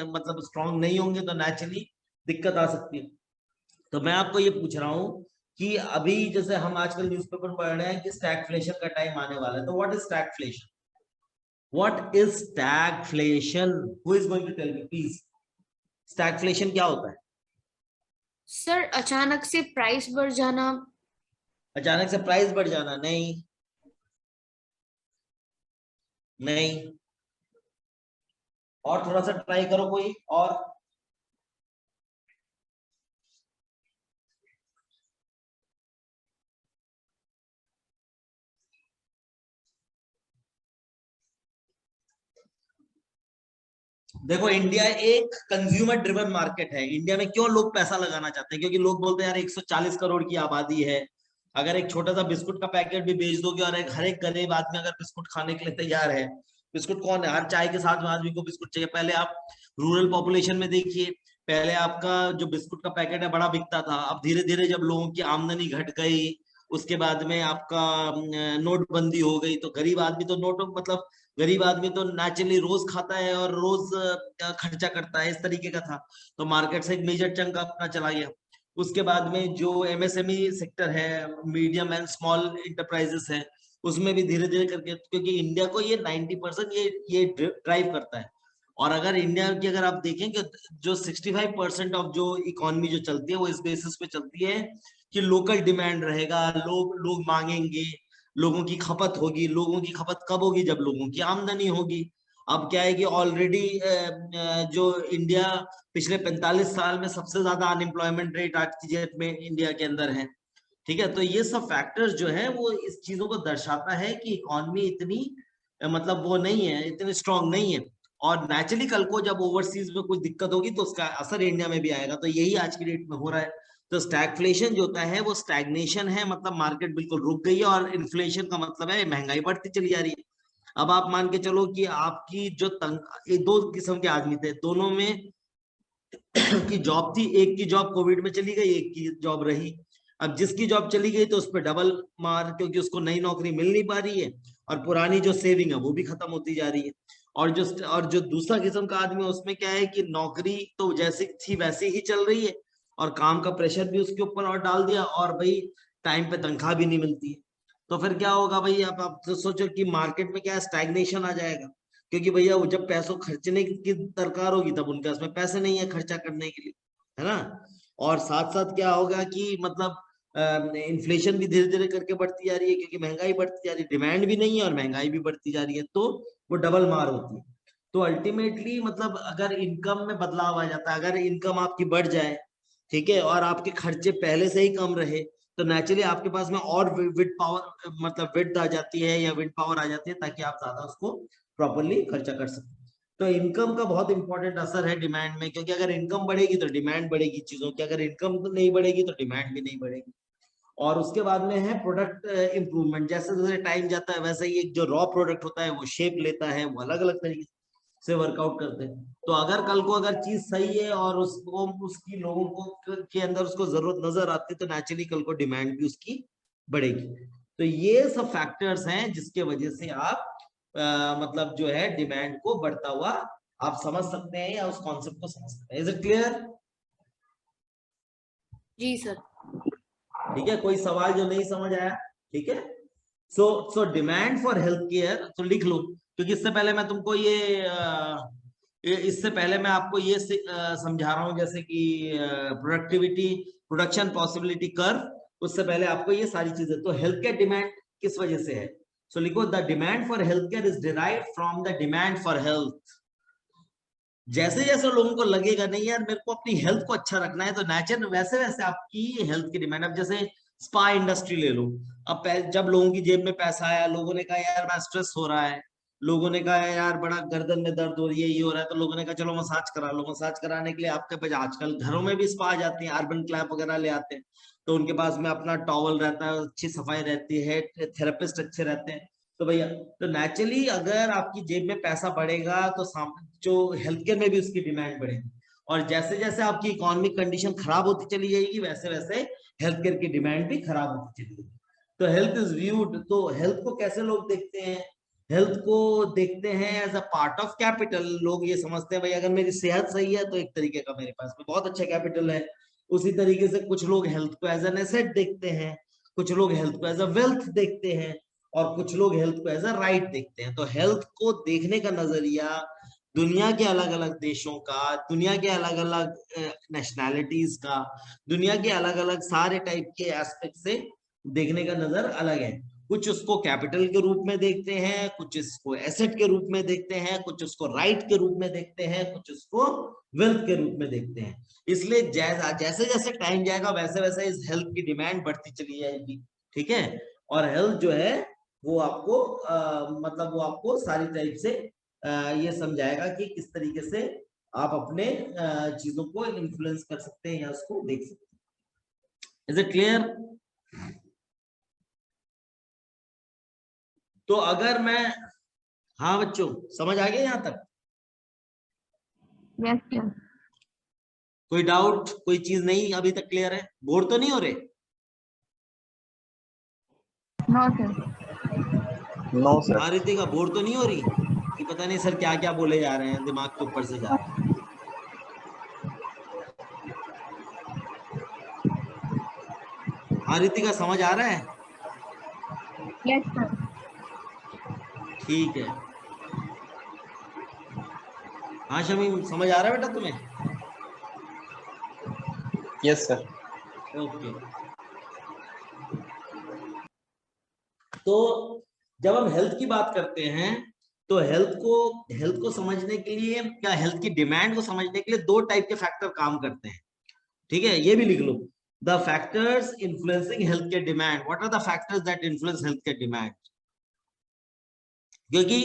मतलब स्ट्रांग नहीं होंगे तो नेचुरली दिक्कत आ सकती है। तो मैं आपको ये पूछ रहा हूँ कि अभी जैसे हम आजकल न्यूज़पेपर में पढ़ रहे हैं कि स्टैगफ्लेशन का टाइम आने वाला है, तो what is stagflation, what is stagflation, who is going to tell me please, stagflation क्या होता है?
सर अचानक से प्राइस बढ़ जाना।
अचानक से प्राइस बढ़ जाना? नहीं नहीं, और थोड़ा सा ट्राई करो कोई और। देखो इंडिया एक कंज्यूमर ड्रिवन मार्केट है। इंडिया में क्यों लोग पैसा लगाना चाहते हैं, क्योंकि लोग बोलते हैं यार 140 करोड़ की आबादी है, अगर एक छोटा सा बिस्कुट का पैकेट भी बेच दोगे और हर एक गरीब आदमी अगर बिस्कुट खाने के लिए तैयार है, बिस्कुट कौन है, हर चाय के साथ में आदमी को बिस्कुट चाहिए। पहले आप रूरल पॉपुलेशन में देखिए, पहले आपका जो बिस्कुट का पैकेट है बड़ा बिकता था, अब धीरे धीरे जब लोगों की आमदनी घट गई, उसके बाद में आपका नोटबंदी हो गई, तो गरीब आदमी तो नोट मतलब गरीब आदमी तो नेचुरली रोज खाता है और रोज खर्चा करता है, इस तरीके का था, तो मार्केट से एक मेजर चंक अपना चला गया। उसके बाद में जो एमएसएमई सेक्टर है, मीडियम एंड स्मॉल इंटरप्राइजेस है, उसमें भी धीरे धीरे करके, क्योंकि इंडिया को ये 90% ये ड्राइव करता है। और अगर इंडिया की अगर आप देखें कि जो 65% ऑफ जो इकोनॉमी जो चलती है वो इस बेसिस पे चलती है कि लोकल डिमांड रहेगा, लोग मांगेंगे, लोगों की खपत होगी। लोगों की खपत कब होगी? जब लोगों की आमदनी होगी। अब क्या है कि ऑलरेडी जो इंडिया पिछले 45 साल में सबसे ज्यादा अनएम्प्लॉयमेंट रेट आज की डेट में इंडिया के अंदर है, ठीक है। तो ये सब फैक्टर्स जो है वो इस चीजों को दर्शाता है कि इकोनॉमी इतनी मतलब वो नहीं है, इतनी स्ट्रांग नहीं है, और नेचुरली कल को जब ओवरसीज में कुछ दिक्कत होगी तो उसका असर इंडिया में भी आएगा। तो यही आज की डेट में हो रहा है। तो स्टैगफ्लेशन जो होता है वो स्टैग्नेशन है, मतलब मार्केट बिल्कुल रुक गई है, और इन्फ्लेशन का मतलब है महंगाई बढ़ती चली जा रही है। अब आप मान के चलो कि आपकी जो ये दो किस्म के आदमी थे, दोनों में की जॉब थी, एक की जॉब कोविड में चली गई, एक की जॉब रही। अब जिसकी जॉब चली गई तो उस पर डबल मार, क्योंकि उसको नई नौकरी मिल नहीं पा रही है, और पुरानी जो सेविंग है वो भी खत्म होती जा रही है। और जो दूसरा किस्म का आदमी है उसमें क्या है कि नौकरी तो जैसी थी वैसी ही चल रही है, और काम का प्रेशर भी उसके ऊपर और डाल दिया, और भाई टाइम पे तनख्वाह भी नहीं मिलती है, तो फिर क्या होगा भाई? आप तो सोचो कि मार्केट में क्या स्टैग्नेशन आ जाएगा, क्योंकि भैया वो जब पैसों खर्चने की दरकार होगी तब उनके पास में पैसे नहीं है खर्चा करने के लिए, है ना। और साथ साथ क्या होगा कि मतलब इन्फ्लेशन भी धीरे धीरे करके बढ़ती जा रही है, क्योंकि महंगाई बढ़ती जा रही है, डिमांड भी नहीं है और महंगाई भी बढ़ती जा रही है, तो वो डबल मार होती है। तो अल्टीमेटली मतलब अगर इनकम में बदलाव आ जाता है, अगर इनकम आपकी बढ़ जाए, ठीक है, और आपके खर्चे पहले से ही कम रहे, तो नेचुरली आपके पास में और विड पावर मतलब विड आ जाती है या विड पावर आ जाती है, ताकि आप ज्यादा उसको प्रॉपरली खर्चा कर सकें। तो इनकम का बहुत इंपॉर्टेंट असर है डिमांड में, क्योंकि अगर इनकम बढ़ेगी तो डिमांड बढ़ेगी चीजों की, अगर इनकम नहीं बढ़ेगी तो डिमांड भी नहीं बढ़ेगी। और उसके बाद में है प्रोडक्ट इंप्रूवमेंट। जैसे जैसे टाइम जाता है वैसे ही एक जो रॉ प्रोडक्ट होता है वो शेप लेता है, वो अलग अलग तरीके से वर्कआउट करते हैं। तो अगर कल को अगर चीज सही है और उसको उसकी लोगों को के अंदर उसको जरूरत नजर आती है, तो नेचुरली कल को डिमांड भी उसकी बढ़ेगी। तो ये सब फैक्टर्स हैं जिसके वजह से आप मतलब जो है डिमांड को बढ़ता हुआ आप समझ सकते हैं या उस कॉन्सेप्ट को समझ सकते हैं। Is it clear?
जी सर।
ठीक है, कोई सवाल जो नहीं समझ आया? ठीक है, so demand for health care, तो लिख लो, क्योंकि इससे पहले मैं तुमको इससे पहले मैं आपको ये समझा रहा हूं, जैसे कि प्रोडक्टिविटी, प्रोडक्शन पॉसिबिलिटी कर्व, उससे पहले आपको ये सारी चीजें। तो हेल्थ केयर डिमांड किस वजह से है? सो लिखो, the demand for health care is derived from the demand for health. जैसे जैसे लोगों को लगेगा नहीं यार मेरे को अपनी हेल्थ को अच्छा रखना है, तो नेचर वैसे वैसे आपकी हेल्थ की डिमांड। अब जैसे स्पा इंडस्ट्री ले लो, अब जब लोगों की जेब में पैसा आया, लोगों ने कहा यार मैं स्ट्रेस हो रहा है, लोगों ने कहा यार बड़ा गर्दन में दर्द हो रही है, ये हो रहा है, तो लोगों ने कहा चलो मसाज करा लो। मसाज कराने के लिए आपके पास आजकल घरों में भी स्पा आ जाते हैं, अर्बन क्लैप वगैरह ले आते हैं, तो उनके पास में अपना टॉवल रहता है, अच्छी सफाई रहती है, थेरेपिस्ट अच्छे रहते हैं। तो भैया तो नेचुरली अगर आपकी जेब में पैसा बढ़ेगा तो जो हेल्थ केयर में भी उसकी डिमांड बढ़ेगी, और जैसे जैसे आपकी इकोनॉमिक कंडीशन खराब होती चली जाएगी वैसे वैसे हेल्थ केयर की डिमांड भी खराब होती चली जाएगी। तो हेल्थ इज व्यूड, तो हेल्थ को कैसे लोग देखते हैं? हेल्थ को देखते हैं as a part of capital. लोग ये समझते हैं भाई अगर मेरी सेहत सही है तो एक तरीके का मेरे पास में बहुत अच्छा कैपिटल है। उसी तरीके से कुछ लोग हेल्थ को एज एन एसेट देखते हैं, कुछ लोग हेल्थ को एज अ वेल्थ देखते हैं, और कुछ लोग हेल्थ को एज अ राइट देखते हैं। तो हेल्थ को देखने का नजरिया दुनिया के अलग अलग देशों का, दुनिया के अलग अलग नेशनैलिटीज का, दुनिया के अलग अलग सारे टाइप के एस्पेक्ट से देखने का नजर अलग है। कुछ उसको कैपिटल के रूप में देखते हैं, कुछ इसको एसेट के रूप में देखते हैं, कुछ उसको राइट के रूप में देखते हैं, कुछ उसको वेल्थ के रूप में देखते हैं। इसलिए जैसे जैसे टाइम जाएगा वैसे वैसे इस हेल्थ की डिमांड बढ़ती चली जाएगी। ठीक है, और हेल्थ जो है वो आपको मतलब वो आपको सारी टाइप से ये समझाएगा कि किस तरीके से आप अपने चीजों को इन्फ्लुएंस कर सकते हैं या उसको देख सकते हैं। Is it clear? तो अगर मैं, हाँ बच्चों समझ आ गया यहाँ तक?
Yes sir.
कोई डाउट, कोई चीज नहीं अभी तक क्लियर है? बोर तो नहीं हो रहे?
No sir.
No sir.
हाँ रितिका, बोर तो नहीं हो रही कि पता नहीं सर क्या क्या बोले जा रहे हैं, दिमाग के ऊपर से जा रहे हैं? हाँ रितिका, समझ आ रहा है?
Yes sir.
ठीक है। हाँ शमीम, समझ आ रहा है बेटा तुम्हें?
Yes sir.
ओके। तो जब हम हेल्थ की बात करते हैं तो हेल्थ को समझने के लिए, क्या हेल्थ की डिमांड को समझने के लिए दो टाइप के फैक्टर काम करते हैं। ठीक है, ये भी लिख लो, the factors influencing health care demand. What are the factors that influence health care demand? क्योंकि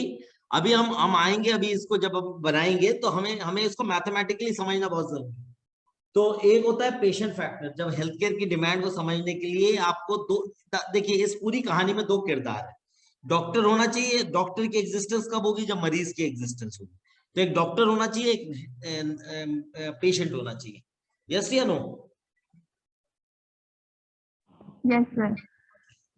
अभी हम आएंगे, अभी इसको जब हम बनाएंगे तो हमें इसको मैथमेटिकली समझना बहुत जरूरी है। तो एक होता है पेशेंट फैक्टर। जब हेल्थ केयर की डिमांड को समझने के लिए आपको दो, देखिए इस पूरी कहानी में दो किरदार है। डॉक्टर होना चाहिए, डॉक्टर की एग्जिस्टेंस कब होगी? जब मरीज की एग्जिस्टेंस होगी। तो एक डॉक्टर होना चाहिए, एक पेशेंट होना चाहिए। यस या नो?
Yes sir.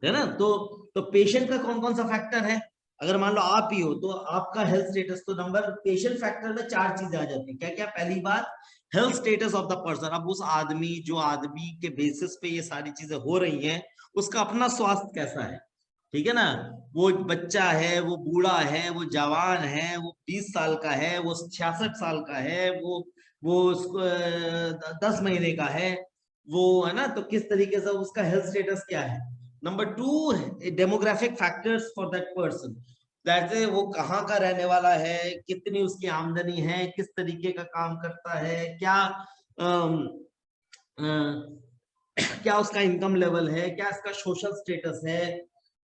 है ना? तो पेशेंट का कौन कौन सा फैक्टर है? अगर मान लो आप ही हो तो आपका हेल्थ स्टेटस, तो नंबर पेशेंट फैक्टर में चार चीजें आ जाती है। क्या क्या? पहली बात, health status of the person, अब उस आदमी, जो आदमी के बेसिस पे ये सारी चीजें हो रही हैं, उसका अपना स्वास्थ्य कैसा है, ठीक है ना। वो बच्चा है, वो बूढ़ा है, वो जवान है, वो 20 साल का है, वो 66 साल का है, वो 10 महीने का है, वो है ना, तो किस तरीके से उसका हेल्थ स्टेटस क्या है। Number 2, demographic factors for that person, जैसे वो कहाँ का रहने वाला है, कितनी उसकी आमदनी है, किस तरीके का काम करता है, क्या क्या उसका इनकम लेवल है, क्या इसका सोशल स्टेटस है,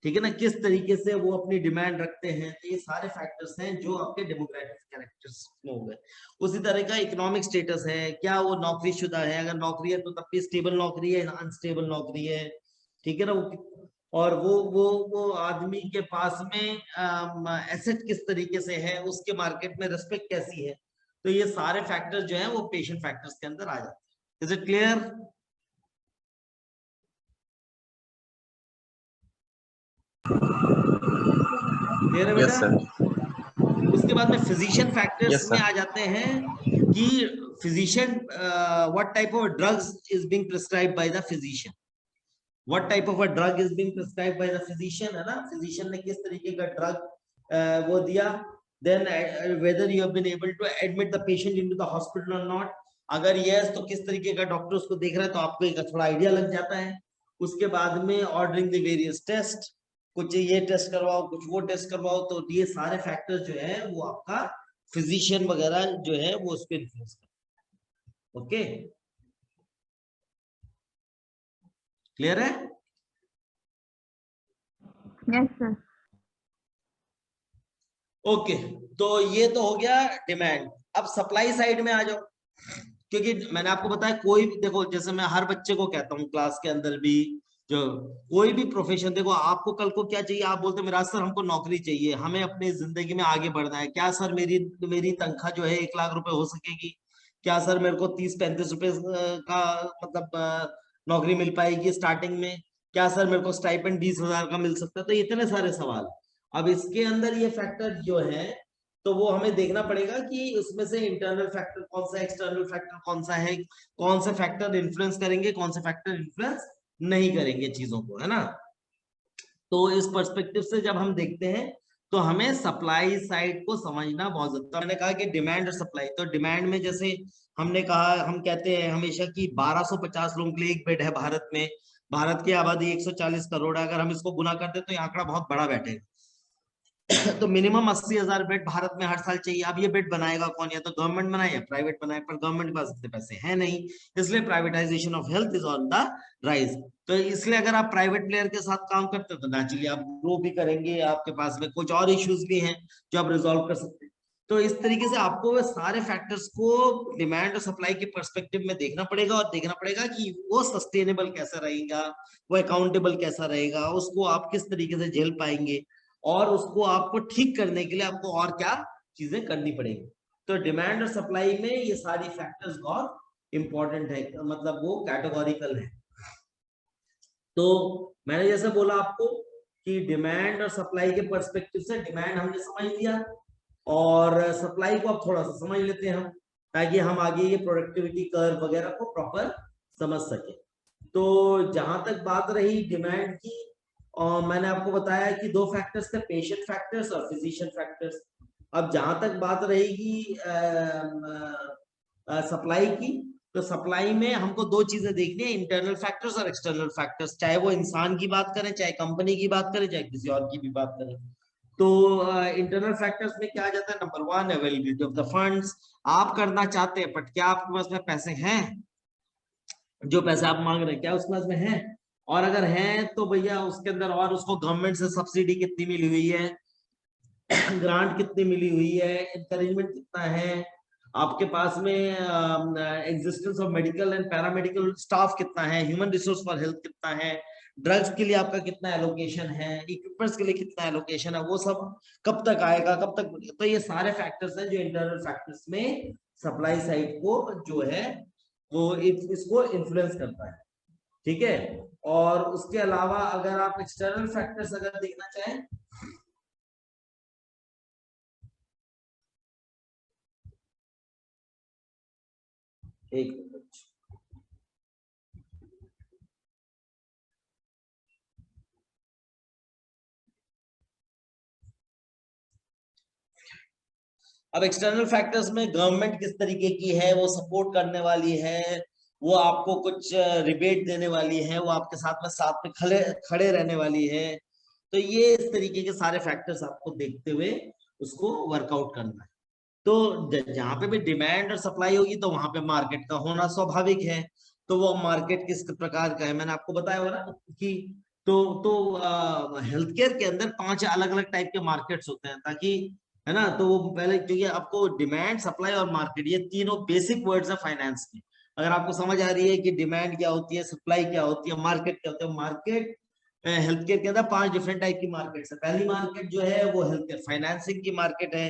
ठीक है ना, किस तरीके से वो अपनी डिमांड रखते हैं। तो ये सारे फैक्टर्स हैं जो आपके डेमोग्राफिक कैरेक्टर्स में हो गए। उसी तरह का इकोनॉमिक स्टेटस है, क्या वो नौकरीशुदा है, अगर नौकरी है तो तब भी स्टेबल नौकरी है, अनस्टेबल नौकरी है, ठीक है ना। और वो आदमी के पास में एसेट किस तरीके से है, उसके मार्केट में रिस्पेक्ट कैसी है। तो ये सारे फैक्टर्स जो है वो पेशेंट फैक्टर्स के अंदर आ जाते हैं। Is it clear? क्लियर है बेटा?
Yes sir.
उसके बाद में फिजिशियन फैक्टर्स
यस
में
सर।
आ जाते हैं कि physician what type of drugs is being prescribed by the physician, what type of a drug is being prescribed by the physician, है ना। फिजिशियन ने किस तरीके का ड्रग वो दिया, then whether you have been able to admit the patient into the hospital और not, अगर यस तो किस तरीके का डॉक्टर उसको देख रहा है, तो आपको एक थोड़ा आइडिया लग जाता है। उसके बाद में ऑर्डरिंग द वेरियस टेस्ट, कुछ ये टेस्ट करवाओ, कुछ वो टेस्ट करवाओ, तो ये सारे फैक्टर्स जो है वो आपका फिजिशियन वगैरह जो है वो उस पर इन्फ्लुएंस करते हैं। ओके, क्लियर है?
Yes, sir.
ओके, तो ये तो हो गया डिमांड। अब सप्लाई साइड में आ जाओ, क्योंकि मैंने आपको बताया कोई भी, देखो जैसे मैं हर बच्चे को कहता हूँ क्लास के अंदर भी, जो कोई भी प्रोफेशन, देखो आपको कल को क्या चाहिए, आप बोलते मेरा सर हमको नौकरी चाहिए, हमें अपनी जिंदगी में आगे बढ़ना है, क्या सर मेरी मेरी तनख्वाह जो है 1 लाख रुपए हो सकेगी, क्या सर मेरे को 30-35 रुपए का मतलब नौकरी मिल पाएगी स्टार्टिंग में, क्या सर मेरे को स्टाइपेंड 20,000 का मिल सकता है। तो इतने सारे सवाल। अब इसके अंदर ये फैक्टर जो है, तो वो हमें देखना पड़ेगा कि उसमें से इंटरनल फैक्टर कौन सा है, एक्सटर्नल फैक्टर कौन सा है, कौन से फैक्टर इन्फ्लुएंस करेंगे, कौन से फैक्टर इन्फ्लुएंस नहीं करेंगे चीजों को, है ना। तो इस पर्सपेक्टिव से जब हम देखते हैं तो हमें सप्लाई साइड को समझना बहुत जरूरी है। मैंने कहा कि डिमांड और सप्लाई, तो डिमांड में जैसे हमने कहा, हम कहते हैं हमेशा कि 1250 लोगों के लिए एक बेड है भारत में, भारत की आबादी 140 करोड़ है, अगर हम इसको गुना करते तो ये आंकड़ा बहुत बड़ा बैठेगा। तो मिनिमम 80,000 बेड भारत में हर साल चाहिए। अब ये बेड बनाएगा कौन, या तो गवर्नमेंट बनाए या प्राइवेट बनाए, पर गवर्नमेंट के पास इतने पैसे हैं नहीं, इसलिए privatisation of health is on the rise. तो इसलिए अगर आप प्राइवेट प्लेयर के साथ काम करते हो तो नेचुरली आप ग्रो भी करेंगे, आपके पास में कुछ और इश्यूज भी हैं जो आप रिजॉल्व कर सकते हैं। तो इस तरीके से आपको वो सारे फैक्टर्स को डिमांड और सप्लाई के पर्सपेक्टिव में देखना पड़ेगा, और देखना पड़ेगा कि वो सस्टेनेबल कैसा रहेगा, वो अकाउंटेबल कैसा रहेगा, उसको आप किस तरीके से झेल पाएंगे, और उसको आपको ठीक करने के लिए आपको और क्या चीजें करनी पड़ेगी। तो डिमांड और सप्लाई में ये सारी फैक्टर्स बहुत इंपॉर्टेंट है, मतलब वो कैटेगोरिकल है। तो मैंने जैसे बोला आपको कि डिमांड और सप्लाई के पर्सपेक्टिव से, डिमांड हमने समझ लिया और सप्लाई को अब थोड़ा सा समझ लेते हैं हम, ताकि हम आगे ये प्रोडक्टिविटी कर्व वगैरह को प्रॉपर समझ सके। तो जहां तक बात रही डिमांड की, और मैंने आपको बताया कि 2 फैक्टर्स थे, पेशेंट फैक्टर्स और फिजिशियन फैक्टर्स। अब जहां तक बात रहेगी सप्लाई की, तो सप्लाई में हमको 2 चीजें देखनी है, इंटरनल फैक्टर्स और एक्सटर्नल फैक्टर्स, चाहे वो इंसान की बात करें, चाहे कंपनी की बात करें, चाहे किसी और की भी बात करें। तो इंटरनल फैक्टर्स में क्या आ जाता है, number 1 availability of the funds, आप करना चाहते हैं बट क्या आपके पास में पैसे हैं, जो पैसे आप मांग रहे हैं क्या उसके पास में है, और अगर है तो भैया उसके अंदर और उसको गवर्नमेंट से सब्सिडी कितनी मिली हुई है, ग्रांट कितनी मिली हुई है, एनकरेजमेंट कितना है, आपके पास में existence of medical and paramedical staff कितना है, ह्यूमन रिसोर्स फॉर हेल्थ कितना है, ड्रग्स के लिए आपका कितना एलोकेशन है, इक्विपमेंट्स के लिए कितना एलोकेशन है, वो सब कब तक आएगा, कब तक। तो ये सारे फैक्टर्स हैं जो इंटरनल फैक्टर्स में सप्लाई साइड को जो है वो इसको इन्फ्लुएंस करता है, ठीक है। और उसके अलावा अगर आप एक्सटर्नल फैक्टर्स अगर देखना चाहें, एक मिनट। अब एक्सटर्नल फैक्टर्स में गवर्नमेंट किस तरीके की है, वो सपोर्ट करने वाली है, वो आपको कुछ रिबेट देने वाली है, वो आपके साथ में खड़े खड़े रहने वाली है। तो ये इस तरीके के सारे फैक्टर्स आपको देखते हुए उसको वर्कआउट करना है। तो जहां पे भी डिमांड और सप्लाई होगी तो वहां पे मार्केट का होना स्वाभाविक है। तो वो मार्केट किस प्रकार का है मैंने आपको बताया हो ना कि तो हेल्थ केयर के अंदर 5 अलग अलग टाइप के मार्केट्स होते हैं, ताकि है ना। तो वो पहले, क्योंकि आपको डिमांड, सप्लाई और मार्केट, ये तीनों बेसिक वर्ड्स है फाइनेंस के। अगर आपको समझ आ रही है कि डिमांड क्या होती है, सप्लाई क्या होती है, मार्केट क्या होता है, मार्केट हेल्थ केयर के अंदर 5 डिफरेंट टाइप की मार्केट्स है। पहली मार्केट जो है वो हेल्थ केयर फाइनेंसिंग की मार्केट है,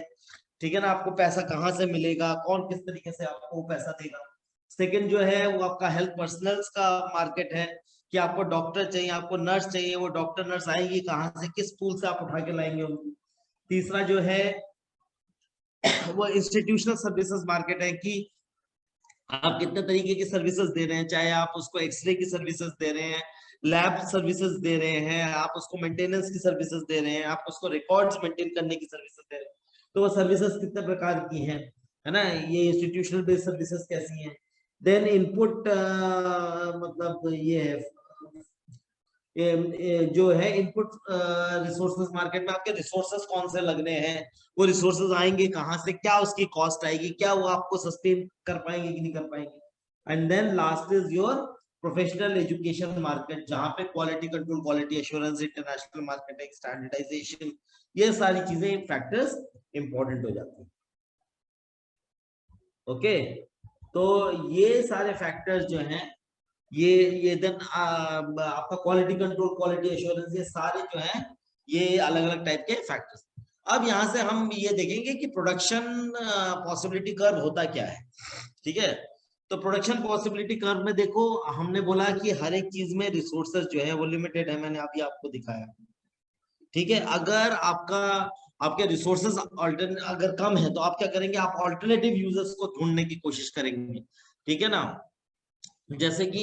ठीक है ना। आपको पैसा कहाँ से मिलेगा, कौन किस तरीके से आपको पैसा देगा। सेकंड जो है वो आपका हेल्थ पर्सनल्स का मार्केट है, कि आपको डॉक्टर चाहिए, आपको नर्स चाहिए, वो डॉक्टर नर्स आएगी कहाँ से, किस पूल से आप उठा के लाएंगे उनको। तीसरा जो है वो इंस्टीट्यूशनल सर्विसेज मार्केट है, कि आप कितने तरीके की सर्विसेज दे रहे हैं, चाहे आप उसको एक्सरे की सर्विसेज दे रहे हैं, लैब सर्विसेज दे रहे हैं, आप उसको मेंटेनेंस की सर्विसेज दे रहे हैं, आप उसको रिकॉर्ड्स मेंटेन करने की सर्विसेज दे रहे हैं। तो वो सर्विसेज कितने प्रकार की हैं, है ना। ये इंस्टीट्यूशनल बेस्ड सर्विसेज कैसी हैं। देन इनपुट मतलब ये है जो है इनपुट रिसोर्सेज मार्केट में आपके रिसोर्सेज कौन से लगने हैं, वो रिसोर्सेज आएंगे कहाँ से, क्या उसकी कॉस्ट आएगी, क्या वो आपको सस्टेन कर पाएंगे कि नहीं कर पाएंगे। And then last is your professional education market, जहां पे quality control, quality assurance, international marketing, standardisation, ये सारी चीजें फैक्टर्स इंपॉर्टेंट हो जाती हैं। ओके, तो ये सारे फैक्टर्स जो हैं ये देन आपका क्वालिटी कंट्रोल, क्वालिटी एश्योरेंस, ये सारे जो हैं ये अलग अलग टाइप के फैक्टर्स। अब यहां से हम ये देखेंगे कि प्रोडक्शन पॉसिबिलिटी कर्व होता क्या है, ठीक है। तो प्रोडक्शन पॉसिबिलिटी कर्व में देखो, हमने बोला कि हर एक चीज में रिसोर्सेज जो है वो लिमिटेड है, मैंने अभी आपको दिखाया, ठीक है। अगर आपके रिसोर्सेज अगर कम है तो आप क्या करेंगे, आप ऑल्टरनेटिव यूजर्स को ढूंढने की कोशिश करेंगे, ठीक है ना। जैसे कि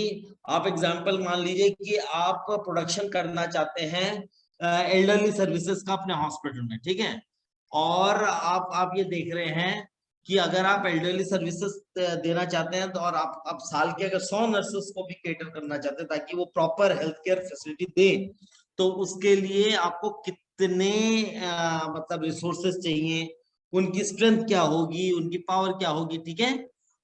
आप एग्जांपल मान लीजिए कि आप प्रोडक्शन करना चाहते हैं एल्डरली सर्विसेज का अपने हॉस्पिटल में, ठीक है। और आप ये देख रहे हैं कि अगर आप एल्डरली सर्विसेज देना चाहते हैं तो, और आप साल के अगर 100 नर्सेस को भी केटर करना चाहते हैं ताकि वो प्रॉपर हेल्थ केयर फैसिलिटी दे, तो उसके लिए आपको कितने मतलब रिसोर्सेज चाहिए, उनकी स्ट्रेंथ क्या होगी, उनकी पावर क्या होगी, ठीक है।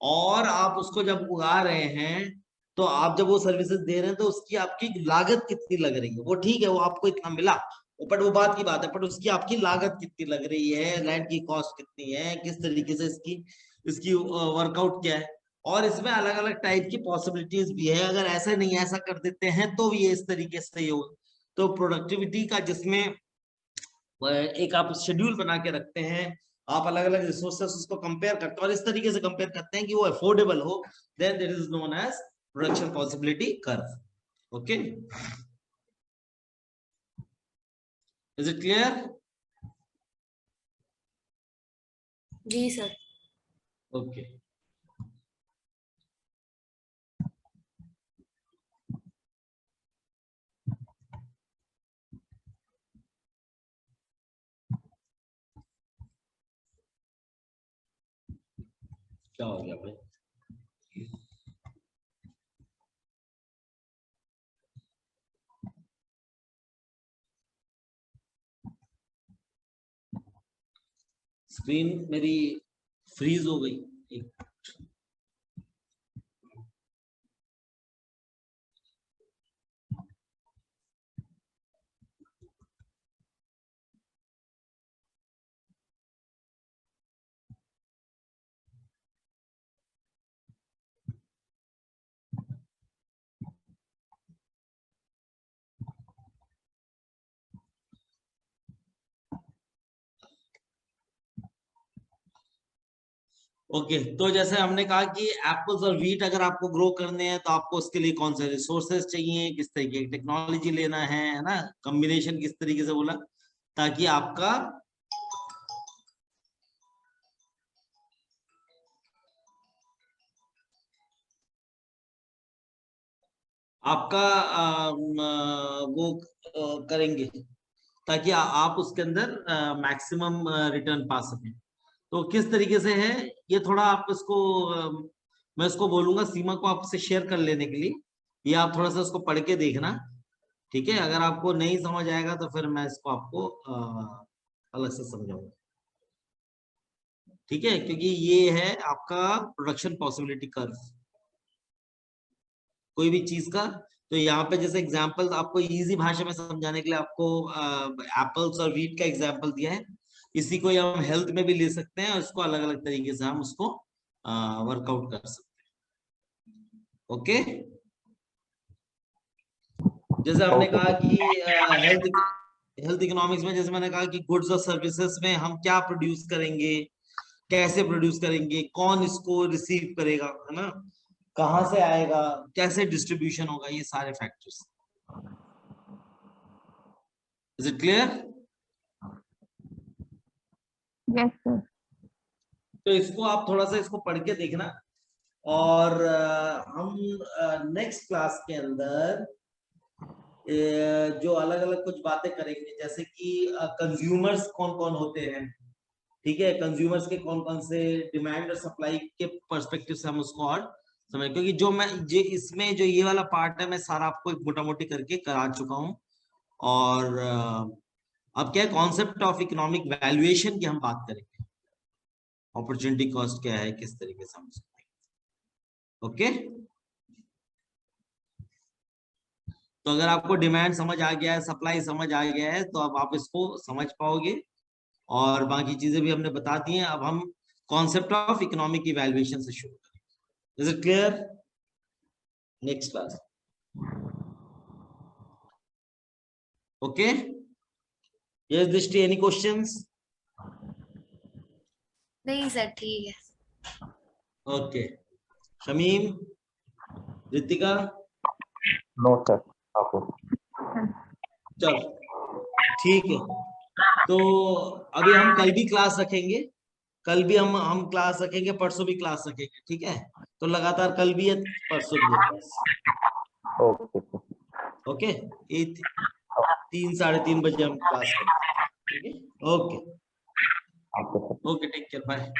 और आप उसको जब उगा रहे हैं तो आप जब वो सर्विसेज दे रहे हैं तो उसकी आपकी लागत कितनी लग रही है, वो ठीक है, वो आपको इतना मिला, बट वो बात की बात है, बट उसकी आपकी लागत कितनी लग रही है, लैंड की कॉस्ट कितनी है, किस तरीके से इसकी इसकी वर्कआउट क्या है। और इसमें अलग अलग टाइप की पॉसिबिलिटीज भी है, अगर ऐसा नहीं ऐसा कर देते हैं तो ये इस तरीके से हो। तो प्रोडक्टिविटी का जिसमें एक आप शेड्यूल बना के रखते हैं, आप अलग अलग रिसोर्सेस उसको कंपेयर करते हैं और इस तरीके से कंपेयर करते हैं कि वो अफोर्डेबल हो, then that is known as production possibility curve. Okay, is it clear?
जी सर।
ओके, क्या हो गया भाई? स्क्रीन मेरी फ्रीज हो गई। एक ओके, तो जैसे हमने कहा कि एप्पल्स और व्हीट अगर आपको ग्रो करने हैं तो आपको उसके लिए कौन से रिसोर्सेज चाहिए, किस तरीके की टेक्नोलॉजी लेना है ना, कॉम्बिनेशन किस तरीके से बोला, ताकि आपका आपका वो करेंगे ताकि आप उसके अंदर मैक्सिमम रिटर्न पा सकें। तो किस तरीके से है ये थोड़ा आप इसको मैं इसको बोलूंगा सीमा को आपसे शेयर कर लेने के लिए, ये आप थोड़ा सा इसको पढ़ के देखना, ठीक है? अगर आपको नहीं समझ आएगा तो फिर मैं इसको आपको अलग से समझाऊंगा, ठीक है? क्योंकि ये है आपका प्रोडक्शन पॉसिबिलिटी कर्व कोई भी चीज का। तो यहाँ पे जैसे एग्जांपल आपको इजी भाषा में समझाने के लिए आपको एप्पल्स और व्हीट का एग्जांपल दिया है। इसी को हम हेल्थ में भी ले सकते हैं और इसको अलग अलग तरीके से हम उसको वर्कआउट कर सकते हैं। ओके, जैसे हमने कहा कि हेल्थ इकोनॉमिक्स में जैसे मैंने कहा कि गुड्स और सर्विसेज में हम क्या प्रोड्यूस करेंगे, कैसे प्रोड्यूस करेंगे, कौन इसको रिसीव करेगा, है ना, कहां से आएगा, कैसे डिस्ट्रीब्यूशन होगा, ये सारे factors. Is it clear?
Yes, sir.
तो इसको आप थोड़ा सा इसको पढ़ के देखना और हम नेक्स्ट क्लास के अंदर जो अलग अलग कुछ बातें करेंगे, जैसे कि कंज्यूमर्स कौन कौन होते हैं, ठीक है? कंज्यूमर्स के कौन कौन से डिमांड और सप्लाई के पर्सपेक्टिव से हम उसको और समझ, क्योंकि इसमें जो ये वाला पार्ट है मैं सारा आपको एक मोटा मोटी करके करा चुका हूं। और अब क्या है, कॉन्सेप्ट ऑफ इकोनॉमिक वैल्यूएशन की हम बात करेंगे, अपॉर्चुनिटी कॉस्ट क्या है, किस तरीके से हम उसको। ओके, तो अगर आपको डिमांड समझ आ गया है, सप्लाई समझ आ गया है, तो अब आप इसको समझ पाओगे और बाकी चीजें भी हमने बता दी हैं। अब हम कॉन्सेप्ट ऑफ इकोनॉमिक इवैल्यूएशन से शुरू करेंगे। Is it clear? Next class. Okay, yes Drishti, any questions?
नहीं सर, ठीक है।
Okay, Shamim, Ritika?
No sir, आपको
चल ठीक है, तो अभी हम कल भी क्लास रखेंगे, कल भी हम क्लास रखेंगे, परसों भी क्लास रखेंगे, ठीक है? तो लगातार कल भी है, परसों भी है क्लास।
ओके
ओके, 3 साढ़े 3 बजे हम क्लास करेंगे, ठीक है? ओके,
आपको
ओके, टेक केयर, बाय।